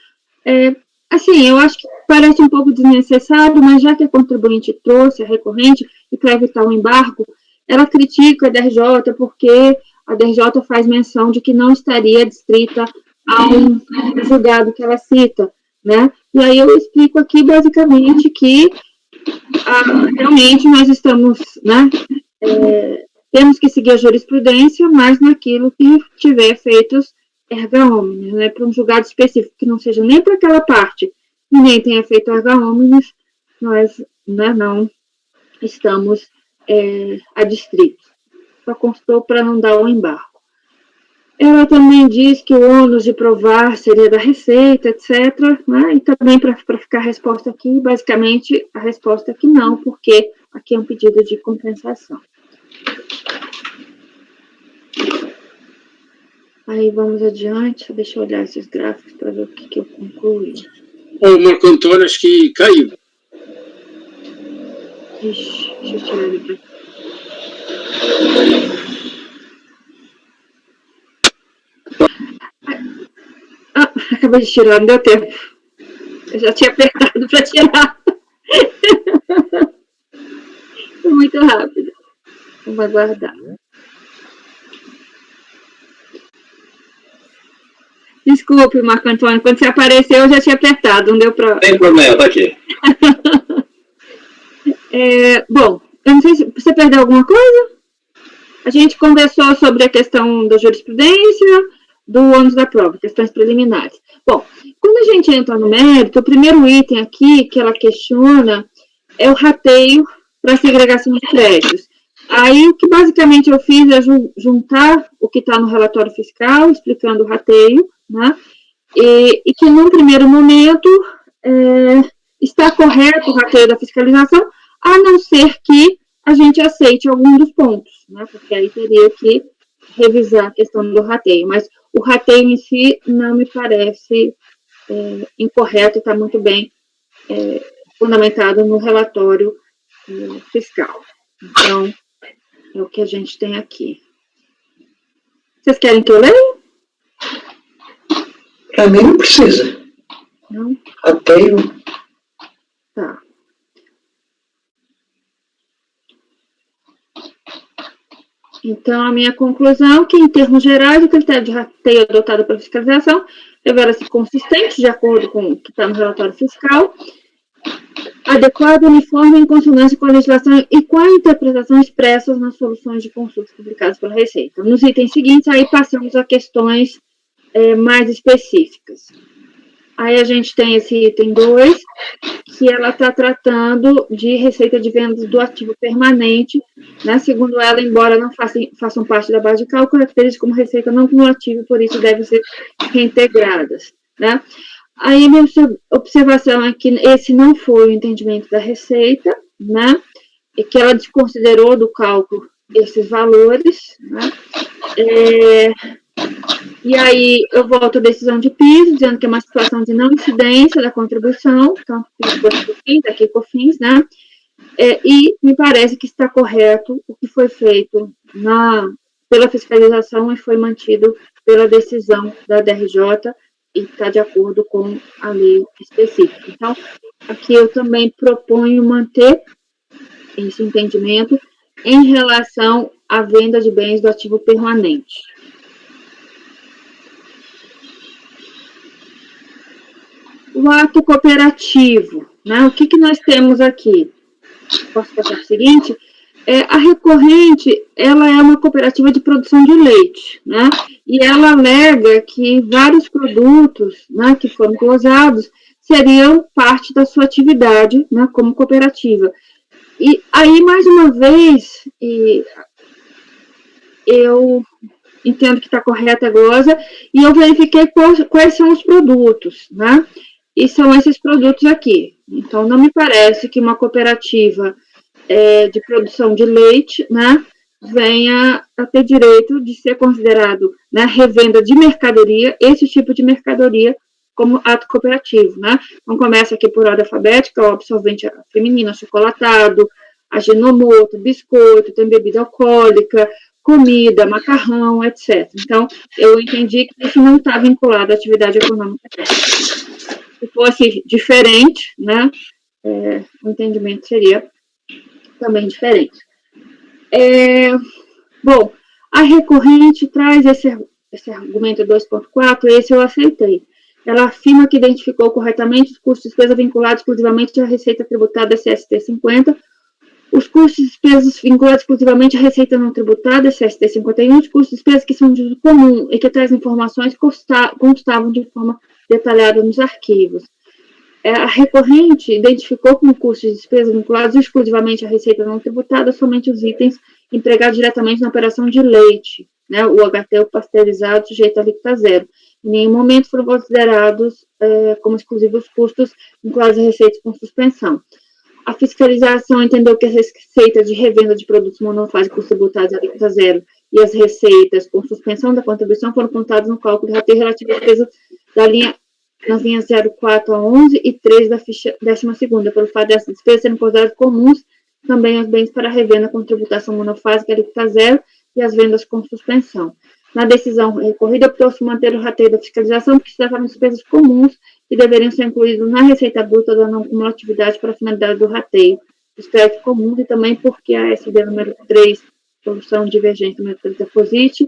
assim, eu acho que parece um pouco desnecessário, mas já que a contribuinte trouxe a recorrente, e para evitar o embargo, ela critica a DRJ porque a DRJ faz menção de que não estaria adstrita a um julgado que ela cita, né? E aí eu explico aqui, basicamente, que realmente nós estamos, né, temos que seguir a jurisprudência, mas naquilo que tiver efeitos erga omnes, né, para um julgado específico, que não seja nem para aquela parte, e nem tenha efeito erga omnes, nós, né, não estamos adstritos. Só constou para não dar o embargo. Ela também diz que o ônus de provar seria da Receita, etc., né? E também, para ficar a resposta aqui, basicamente, a resposta é que não, porque aqui é um pedido de compensação. Aí, vamos adiante. Deixa eu olhar esses gráficos para ver o que eu concluí. O Marco Antônio, acho que caiu. Ixi, deixa eu tirar ele daqui. Acabei de tirar, não deu tempo. Eu já tinha apertado para tirar. Foi muito rápido. Vamos aguardar. Desculpe, Marco Antônio, quando você apareceu, eu já tinha apertado, não deu para... Sem problema, tá aqui. Bom, eu não sei se você perdeu alguma coisa. A gente conversou sobre a questão da jurisprudência, do ônus da prova, questões preliminares. Bom, quando a gente entra no mérito, o primeiro item aqui que ela questiona é o rateio para segregação de créditos. Aí, o que basicamente eu fiz é juntar o que está no relatório fiscal, explicando o rateio, né? E que, num primeiro momento, está correto o rateio da fiscalização, a não ser que a gente aceite algum dos pontos, né? Porque aí teria que revisar a questão do rateio. Mas o rateio em si não me parece incorreto, está muito bem fundamentado no relatório fiscal. Então, é o que a gente tem aqui. Vocês querem que eu leia? Para mim não precisa. Não? Rateio. Tá. Então, a minha conclusão é que, em termos gerais, o critério de rateio adotado pela fiscalização revela-se consistente, de acordo com o que está no relatório fiscal, adequado, uniforme, em consonância com a legislação e com a interpretação expressas nas soluções de consultas publicadas pela Receita. Nos itens seguintes, aí passamos a questões mais específicas. Aí a gente tem esse item 2, que ela está tratando de receita de vendas do ativo permanente, né? Segundo ela, embora não façam parte da base de cálculo, caracterizam como receita não cumulativa e por isso devem ser reintegradas, né? Aí a minha observação é que esse não foi o entendimento da Receita, né? E que ela desconsiderou do cálculo esses valores, né? E aí eu volto à decisão de piso, dizendo que é uma situação de não incidência da contribuição, então, aqui COFINS, né? E me parece que está correto o que foi feito pela fiscalização e foi mantido pela decisão da DRJ e está de acordo com a lei específica. Então, aqui eu também proponho manter esse entendimento em relação à venda de bens do ativo permanente. O ato cooperativo, né? O que nós temos aqui? Posso passar para o seguinte? A Recorrente, ela é uma cooperativa de produção de leite, né? E ela alega que vários produtos, né, que foram glosados seriam parte da sua atividade, né, como cooperativa. E aí, mais uma vez, eu entendo que está correta a glosa, e eu verifiquei quais são os produtos, né? E são esses produtos aqui. Então, não me parece que uma cooperativa de produção de leite, né, venha a ter direito de ser considerado, né, revenda de mercadoria, esse tipo de mercadoria, como ato cooperativo, né? Então, começa aqui por ordem alfabética, o absorvente feminino, achocolatado, aginomoto, biscoito, tem bebida alcoólica, comida, macarrão, etc. Então, eu entendi que isso não está vinculado à atividade econômica. Se fosse diferente, né, o entendimento seria também diferente. Bom, a Recorrente traz esse argumento 2.4, esse eu aceitei. Ela afirma que identificou corretamente os custos de despesa vinculados exclusivamente à receita tributada CST 50, os custos de despesas vinculados exclusivamente à receita não tributada, CST 51, os custos de despesas que são de uso comum e que tais informações constavam de forma detalhada nos arquivos. A Recorrente identificou como custos de despesas vinculados exclusivamente à receita não tributada somente os itens empregados diretamente na operação de leite, né, o HT, o pasteurizado, sujeito a alíquota zero. Em nenhum momento foram considerados como exclusivos custos vinculados a receitas com suspensão. A fiscalização entendeu que as receitas de revenda de produtos monofásicos tributados a alíquota zero e as receitas com suspensão da contribuição foram contadas no cálculo do rateio relativo à despesa nas linhas 04 a 11 e 3 da ficha 12ª, pelo fato dessas despesas serem consideradas comuns também aos bens para revenda com tributação monofásica alíquota zero e as vendas com suspensão. Na decisão recorrida, optou-se manter o rateio da fiscalização, porque se tratavam de despesas comuns que deveriam ser incluídas na receita bruta da não cumulatividade para a finalidade do rateio dos créditos comuns, e também porque a SD número 3, solução divergente número 3 da POSIT,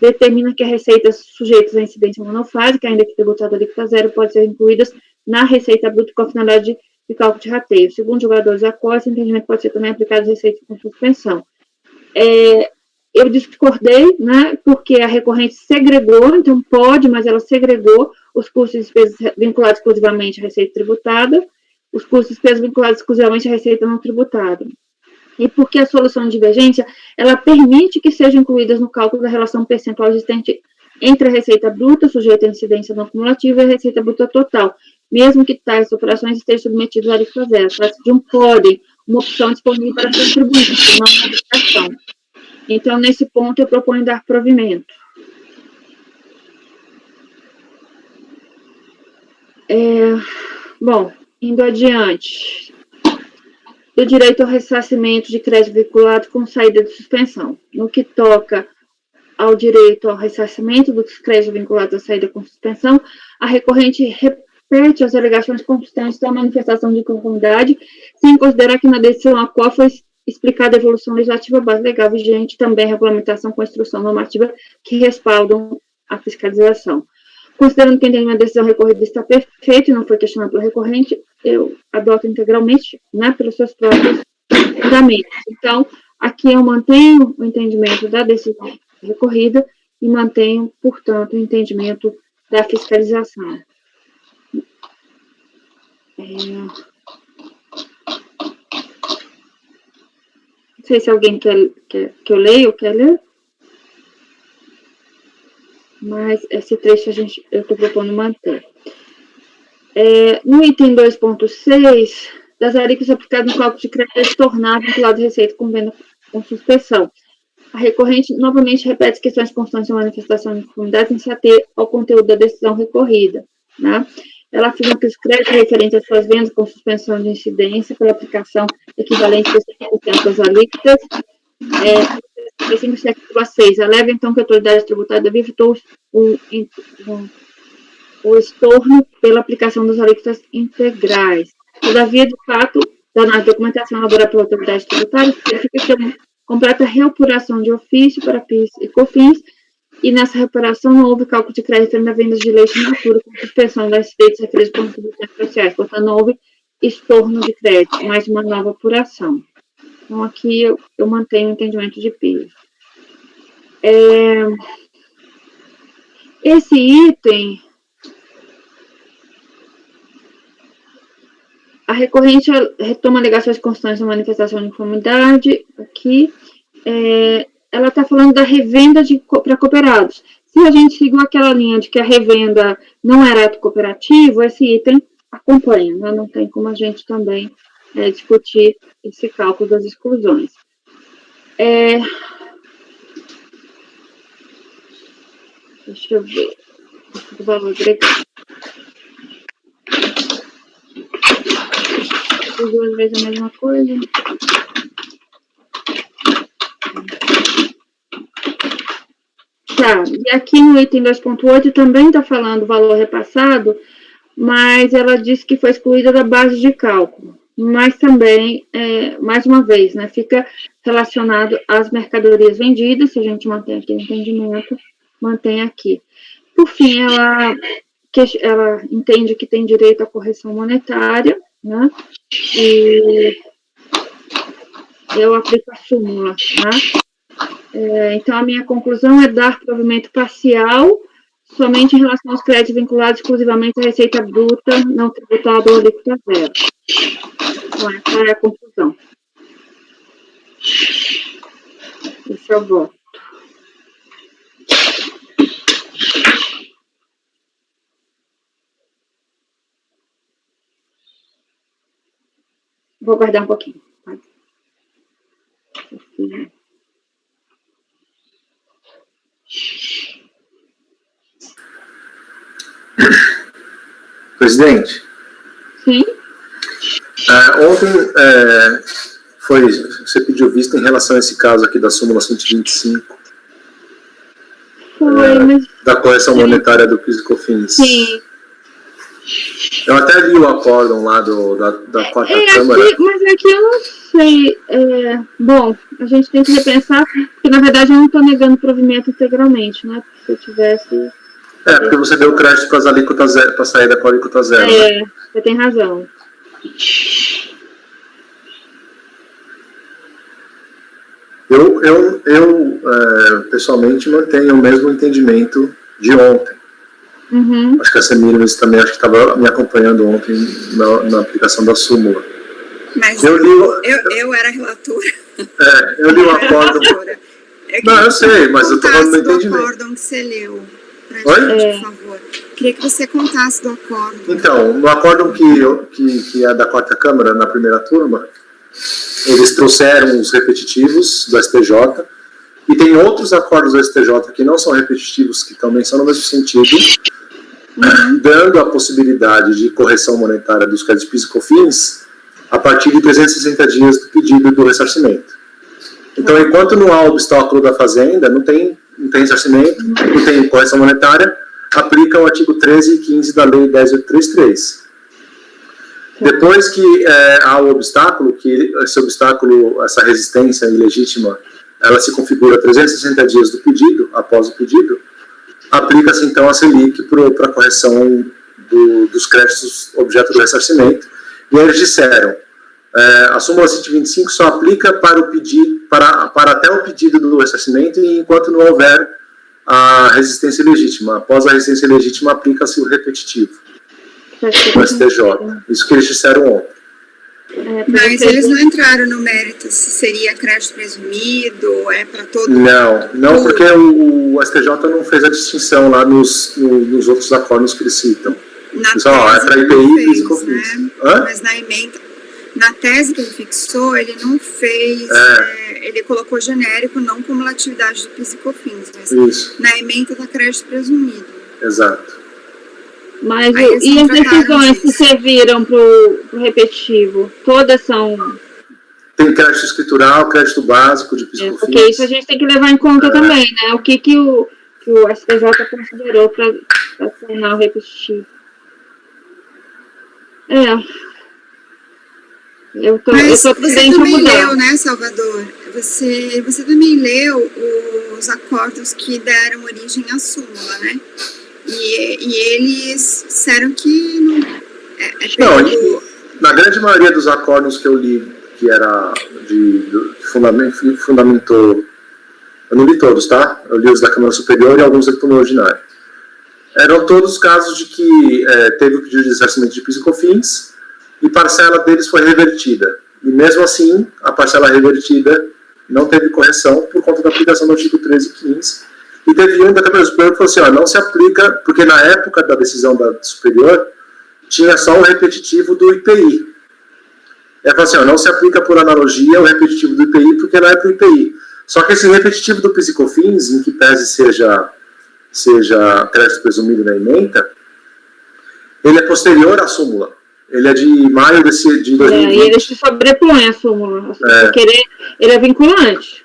determina que as receitas sujeitas à incidência monofásica, ainda que tributada a alíquota zero, podem ser incluídas na receita bruta com a finalidade de cálculo de rateio. Segundo os jogadores da COS, esse entendimento pode ser também aplicado às receitas com suspensão. Eu discordei, né, porque a Recorrente segregou, então pode, mas ela segregou os custos e despesas vinculados exclusivamente à receita tributada, os custos e despesas vinculados exclusivamente à receita não tributada. E porque a solução de divergência, ela permite que sejam incluídas no cálculo da relação percentual existente entre a receita bruta, sujeita à incidência não cumulativa, e a receita bruta total, mesmo que tais operações estejam submetidas à alíquota zero. Trata-se de um podem, uma opção disponível para contribuinte, não uma indicação. Então, nesse ponto, eu proponho dar provimento. Bom, indo adiante. Do direito ao ressarcimento de crédito vinculado com saída de suspensão. No que toca ao direito ao ressarcimento dos créditos vinculados à saída com suspensão, a Recorrente repete as alegações constantes da manifestação de conformidade, sem considerar que na decisão a qual foi explicada a evolução legislativa base legal vigente, também regulamentação com instrução normativa que respaldam a fiscalização. Considerando que a decisão recorrida está perfeita e não foi questionada pelo recorrente, eu adoto integralmente, né, pelos seus próprios fundamentos. Então, aqui eu mantenho o entendimento da decisão recorrida e mantenho, portanto, o entendimento da fiscalização. Não sei se alguém quer que eu leia ou quer ler. Mas esse trecho eu estou propondo manter. No item 2.6, das alíquotas aplicadas no cálculo de crédito tornar vinculado à receita com venda com suspensão. A recorrente novamente repete questões constantes de manifestação de conformidade em se ater ao conteúdo da decisão recorrida. Né? Ela afirma que os créditos referentes às suas vendas com suspensão de incidência pela aplicação equivalente a 60% das alíquotas 5,6. Alega, então, que a autoridade tributária evitou o estorno pela aplicação das alíquotas integrais. Todavia, de fato, na documentação elaborada pela autoridade tributária, significa que é uma completa reapuração de ofício para PIS e COFINS, e nessa reparação não houve cálculo de crédito na venda de leite in natura com suspensão das incidentes referidas por contribuições sociais, portanto, não houve estorno de crédito, mas uma nova apuração. Então, aqui eu mantenho o entendimento de piso. Esse item, a recorrente retoma alegações constantes da manifestação de conformidade, aqui, ela está falando da revenda para cooperados. Se a gente seguiu aquela linha de que a revenda não era ato cooperativo, esse item acompanha, né? Não tem como a gente também discutir esse cálculo das exclusões. Deixa eu ver. O valor agregado. As duas vezes a mesma coisa. Tá, e aqui no item 2.8 também está falando valor repassado, mas ela disse que foi excluída da base de cálculo. Mas também, mais uma vez, né, fica relacionado às mercadorias vendidas, se a gente mantém aqui o entendimento, mantém aqui. Por fim, ela entende que tem direito à correção monetária, né, e eu aplico a súmula, né. Então, a minha conclusão é dar provimento parcial somente em relação aos créditos vinculados exclusivamente à receita bruta, não tributada ou alíquota zero. Então, essa é a conclusão. Esse é o voto. Vou guardar um pouquinho. Presidente? Sim? Ontem você pediu vista em relação a esse caso aqui da súmula 125. Foi, mas... Da correção monetária do PIS e COFINS. Sim. Eu até li o acórdão lá da quarta Câmara. Mas aqui eu não sei. Bom, a gente tem que repensar, porque na verdade eu não estou negando o provimento integralmente, né? Porque se eu tivesse... porque você deu crédito para as alíquotas zero, para sair da alíquota zero. Né? Você tem razão. Eu pessoalmente mantenho o mesmo entendimento de ontem. Uhum. Acho que a Semiramis também estava me acompanhando ontem na aplicação da súmula. Mas eu era relatora. Eu li o acórdão. Não, eu sei, mas eu estou falando do entendimento. O acórdão que você leu, pra gente, por favor. Queria que você contasse do acórdão. Então, no acórdão que é da quarta Câmara, na primeira turma, eles trouxeram os repetitivos do STJ, e tem outros acordos do STJ que não são repetitivos, que também são no mesmo sentido, dando a possibilidade de correção monetária dos créditos PIS e COFINS a partir de 360 dias do pedido do ressarcimento. Então, enquanto não há obstáculo da Fazenda, não tem ressarcimento, não tem correção monetária, aplica o artigo 13 e 15 da Lei 10.833. Depois que há o obstáculo, que esse obstáculo, essa resistência ilegítima, ela se configura 360 dias do pedido, após o pedido, aplica-se então a Selic para a correção dos créditos objeto do ressarcimento. E eles disseram, a súmula 125 só aplica para até o pedido do ressarcimento e enquanto não houver a resistência legítima. Após a resistência legítima, aplica-se o repetitivo do STJ. Isso que eles disseram ontem. Mas eles não entraram no mérito se seria crédito presumido, para todo mundo. Não, porque o STJ não fez a distinção lá nos outros acordos que eles citam. É para IPI, PIS e COFINS. Né? Mas na tese que ele fixou, ele não fez, ele colocou genérico, não cumulatividade do PIS e COFINS, mas isso. Na ementa da crédito presumido. Exato. Mas e as decisões que serviram para o repetitivo? Todas são... Tem crédito escritural, crédito básico de PIS e COFINS. Porque isso a gente tem que levar em conta também, né? O que o STJ considerou para tornar o repetitivo. Mas você também leu, né, Salvador? Você também leu os acordos que deram origem à súmula, né? E eles disseram que não... Na grande maioria dos acordos que eu li que era fundamentou, eu não li todos, tá? Eu li os da Câmara Superior e alguns da Câmara Ordinária. Eram todos casos de que teve o pedido de ressarcimento de PIS e COFINS e parcela deles foi revertida. E mesmo assim, a parcela revertida não teve correção por conta da aplicação do artigo 13 e 15. E teve um da Câmara Superior que falou assim, não se aplica, porque na época da decisão da Superior, tinha só o repetitivo do IPI. Falou assim, não se aplica por analogia o repetitivo do IPI, porque não é para o IPI. Só que esse repetitivo do PIS e COFINS, em que pese seja crédito presumido na ementa, ele é posterior à súmula. Ele é de maio de 2020. E ele se sobrepõe à súmula. Porque ele é vinculante.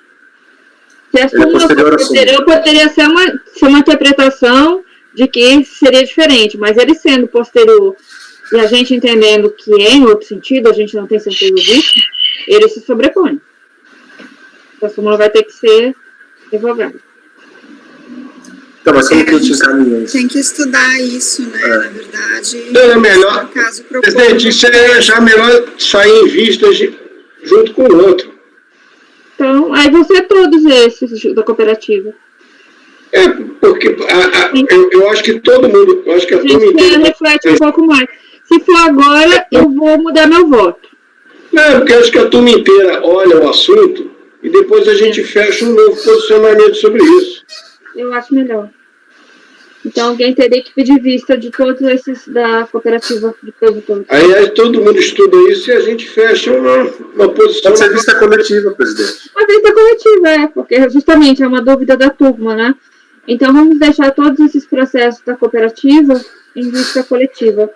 Se a súmula for posterior, poderia ser uma interpretação de que seria diferente, mas ele sendo posterior e a gente entendendo que é em outro sentido, a gente não tem certeza disso, ele se sobrepõe. A súmula vai ter que ser revogada. Então, mas como que a gente encaminha isso? Tem que estudar isso, né, na verdade. É melhor, presidente, isso é já melhor sair em vistas junto com o outro. Então, aí vão ser todos esses da cooperativa. Porque eu acho que todo mundo, eu acho que a turma inteira reflete um pouco mais. Se for agora, eu vou mudar meu voto. Porque eu acho que a turma inteira olha o assunto e depois a gente fecha um novo posicionamento sobre isso. Eu acho melhor. Então, alguém teria que pedir vista de todos esses da cooperativa de produtores. Aí todo mundo estuda isso e a gente fecha uma posição. Pode ser vista coletiva, presidente. Uma vista coletiva, porque justamente é uma dúvida da turma, né? Então, vamos deixar todos esses processos da cooperativa em vista coletiva.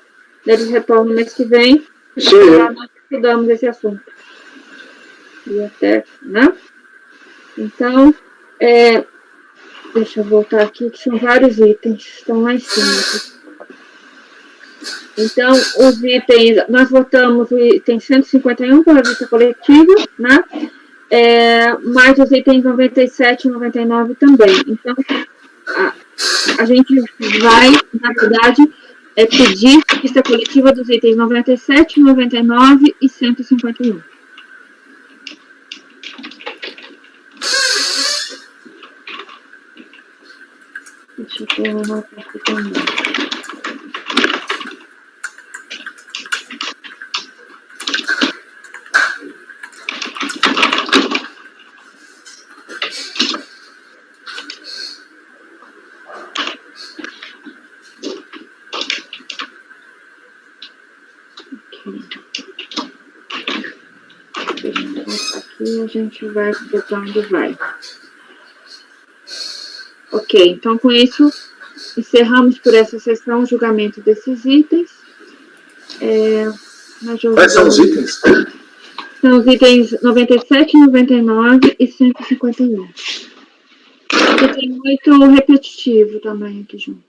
Eles retornam no mês que vem. Sim. Nós estudamos esse assunto. E até, né? Então, deixa eu voltar aqui, que são vários itens, estão lá em cima. Então, os itens, nós votamos o item 151 pela vista coletiva, né? Mais os itens 97 e 99 também. Então, a gente vai, na verdade, pedir vista coletiva dos itens 97, 99 e 151. Deixa eu pôr uma nota aqui também. Aqui a gente vai botar onde vai. Ok, então com isso encerramos por essa sessão o julgamento desses itens. Quais são os itens? São os itens 97, 99 e 151. E tem 8 repetitivo também aqui junto.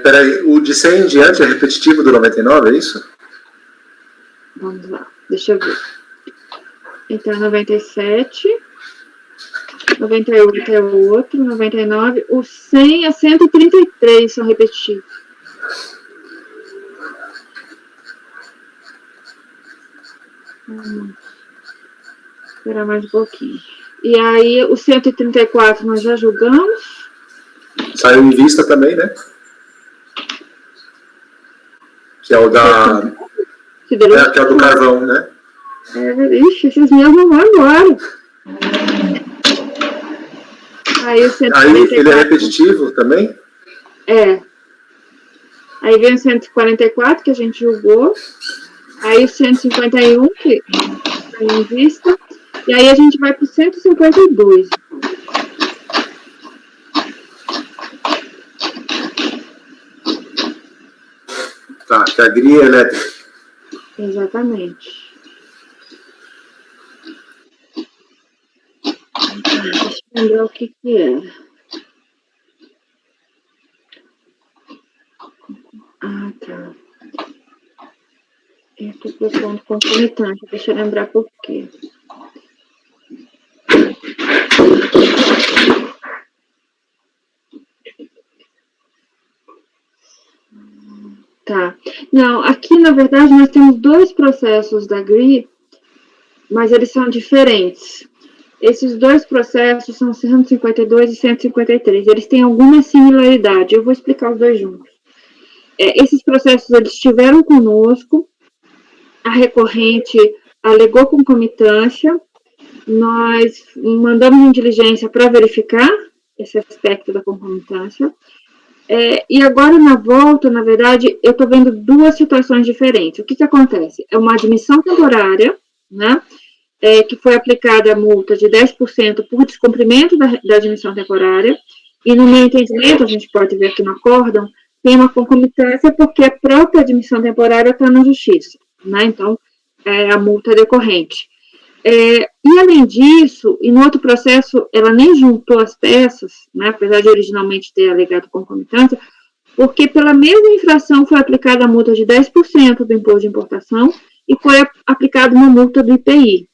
Peraí, o de 100 em diante é repetitivo do 99, é isso? Vamos lá, deixa eu ver. Então, 97, 98 é o outro, 99, o 100 a 133 são repetitivos. Esperar mais um pouquinho. E aí, o 134 nós já julgamos. Saiu em vista também, né? Que é o da... que é o do carvão, né? Ixi, esses mesmos vão agora. Aí, o 134, aí ele é repetitivo também? Aí vem o 144, que a gente julgou. Aí o 151, que está em vista. E aí a gente vai para o 152. Tá, que é a gria elétrica. Exatamente. Então, deixa eu lembrar o que é. Ah, tá. Eu estou procurando concomitante. Deixa eu lembrar por quê. Tá. Não, aqui, na verdade, nós temos 2 processos da GRI, mas eles são diferentes. Esses 2 processos são 152 e 153. Eles têm alguma similaridade. Eu vou explicar os 2 juntos. Esses processos, eles estiveram conosco, a recorrente alegou concomitância, nós mandamos em diligência para verificar esse aspecto da concomitância, e agora, na volta, na verdade, eu estou vendo 2 situações diferentes. O que acontece? É uma admissão temporária, né, que foi aplicada a multa de 10% por descumprimento da admissão temporária, e no meu entendimento, a gente pode ver aqui no acórdão, tem uma concomitância porque a própria admissão temporária está na justiça, né, então, a multa decorrente. E, além disso, e no outro processo, ela nem juntou as peças, né, apesar de originalmente ter alegado concomitância, porque pela mesma infração foi aplicada a multa de 10% do imposto de importação e foi aplicada uma multa do IPI.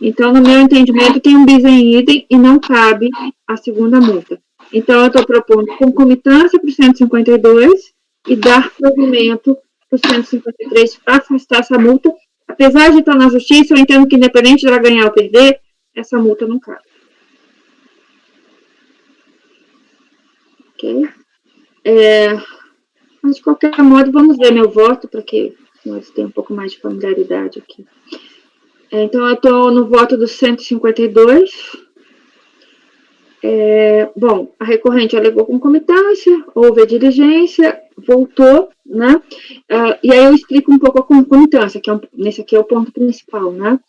Então, no meu entendimento, tem um bis em idem e não cabe a segunda multa. Então, eu estou propondo concomitância para o 152 e dar provimento para o 153 para afastar essa multa. Apesar de estar na justiça, eu entendo que, independente de ela ganhar ou perder, essa multa não cabe. Ok? Mas, de qualquer modo, vamos ver meu voto, para que nós tenhamos um pouco mais de familiaridade aqui. Então, eu estou no voto do 152. Bom, a recorrente alegou concomitância, houve a diligência, voltou, né? E aí eu explico um pouco a concomitância, que nesse aqui é o ponto principal, né?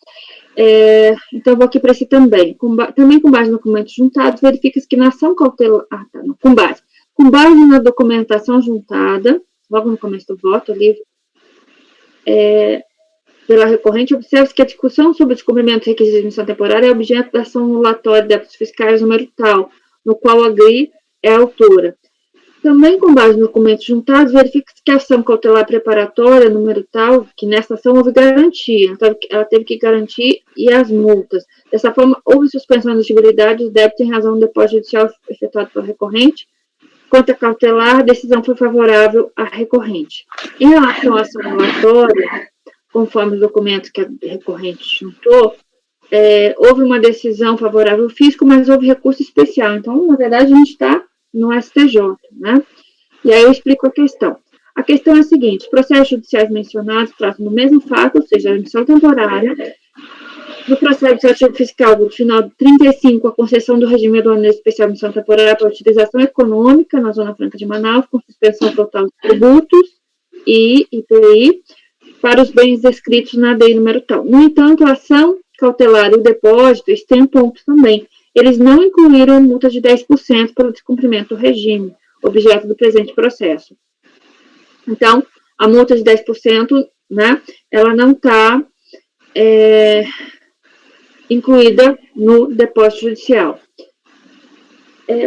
Então, eu vou aqui para esse também. Também com base no documento juntado, verifica-se que na ação cautelar... Com base na documentação juntada, logo no começo do voto, ali, pela recorrente, observa-se que a discussão sobre o descumprimento dos requisitos de admissão temporária é objeto da ação anulatória de débitos fiscais número tal, no qual a GRI é a autora. Também, com base nos documentos juntados, verifica-se que a ação cautelar preparatória, número tal, que nessa ação houve garantia, então ela teve que garantir e as multas. Dessa forma, houve suspensão da exigibilidade dos débitos em razão do depósito judicial efetuado pela recorrente. Quanto a cautelar, a decisão foi favorável à recorrente. Em relação à ação anulatória, conforme os documentos que a recorrente juntou, houve uma decisão favorável ao fisco, mas houve recurso especial. Então, na verdade, a gente está no STJ, né? E aí eu explico a questão. A questão é a seguinte: os processos judiciais mencionados tratam do mesmo fato, ou seja, a admissão temporária, do processo administrativo fiscal do final de 35, a concessão do regime aduaneiro especial de admissão temporária para utilização econômica na Zona Franca de Manaus, com suspensão total de tributos e IPI, para os bens descritos na ADI número tal. No entanto, a ação cautelar e o depósito, isso tem um ponto também. Eles não incluíram multa de 10% pelo descumprimento do regime, objeto do presente processo. Então, a multa de 10%, né, ela não está incluída no depósito judicial.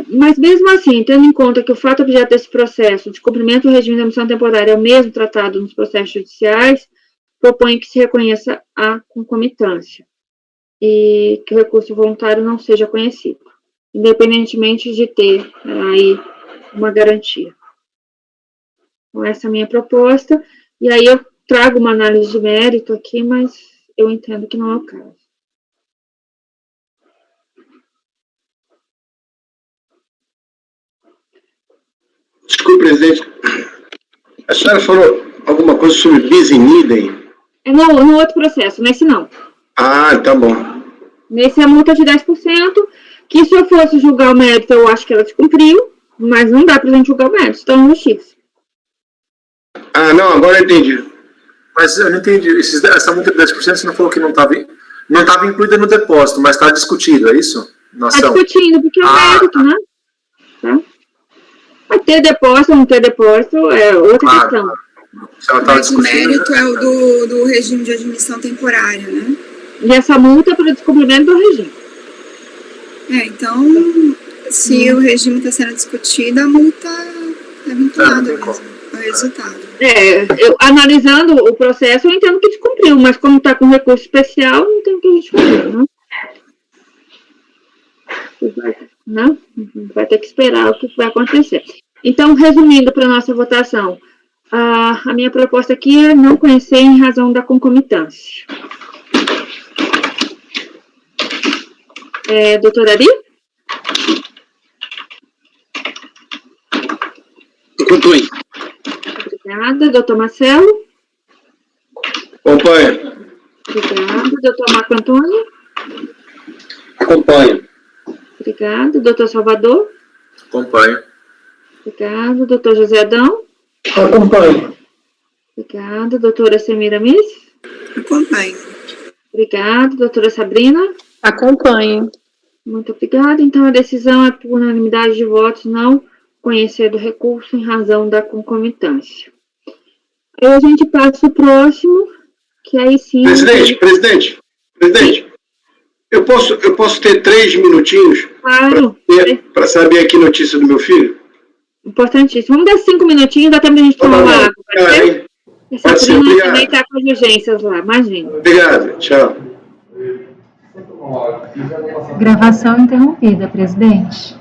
Mas, mesmo assim, tendo em conta que o fato objeto desse processo, o descumprimento do regime de admissão temporária, é o mesmo tratado nos processos judiciais, propõe que se reconheça a concomitância e que o recurso voluntário não seja conhecido, independentemente de ter aí uma garantia. Então, essa é a minha proposta, e aí eu trago uma análise de mérito aqui, mas eu entendo que não é o caso. Desculpe, presidente. A senhora falou alguma coisa sobre bis in idem? No outro processo, nesse não. Ah, tá bom. Nesse é a multa de 10%, que se eu fosse julgar o mérito, eu acho que ela descumpriu, mas não dá pra gente julgar o mérito, está na justiça. Ah, não, agora eu entendi. Mas eu não entendi. Essa multa de 10% você não falou que não estava incluída no depósito, mas está discutido, é isso? Está discutindo, porque é o mérito, né? Tá? Vai ter depósito ou não ter depósito é outra questão. Mas o mérito é o do regime de admissão temporária, né? E essa multa é para o descumprimento do regime. Então, se o regime está sendo discutido, a multa é vinculada mesmo ao resultado. Eu, analisando o processo, eu entendo que descumpriu, mas como está com recurso especial, não tem o que a gente fazer, né? Vai ter que esperar o que vai acontecer. Então, resumindo para a nossa votação, A minha proposta aqui é não conhecer em razão da concomitância. Doutora Ari? Acompanho. Obrigada. Doutor Marcelo? Acompanho. Obrigada. Doutor Marco Antônio? Acompanho. Obrigada. Doutor Salvador? Acompanho. Obrigada. Doutor José Adão? Acompanho. Obrigada. Doutora Semira Miss? Acompanho. Obrigada. Doutora Sabrina? Acompanho. Muito obrigada. Então, a decisão é por unanimidade de votos, não conhecer do recurso em razão da concomitância. Aí a gente passa o próximo, que aí sim... Presidente, eu posso ter 3 minutinhos? Claro. Para saber aqui notícia do meu filho? Importantíssimo. Vamos dar 5 minutinhos, dá tempo de a gente tomar uma água, pode ser? Essa prima também está com as urgências lá, imagina. Obrigado, tchau. Gravação interrompida, presidente.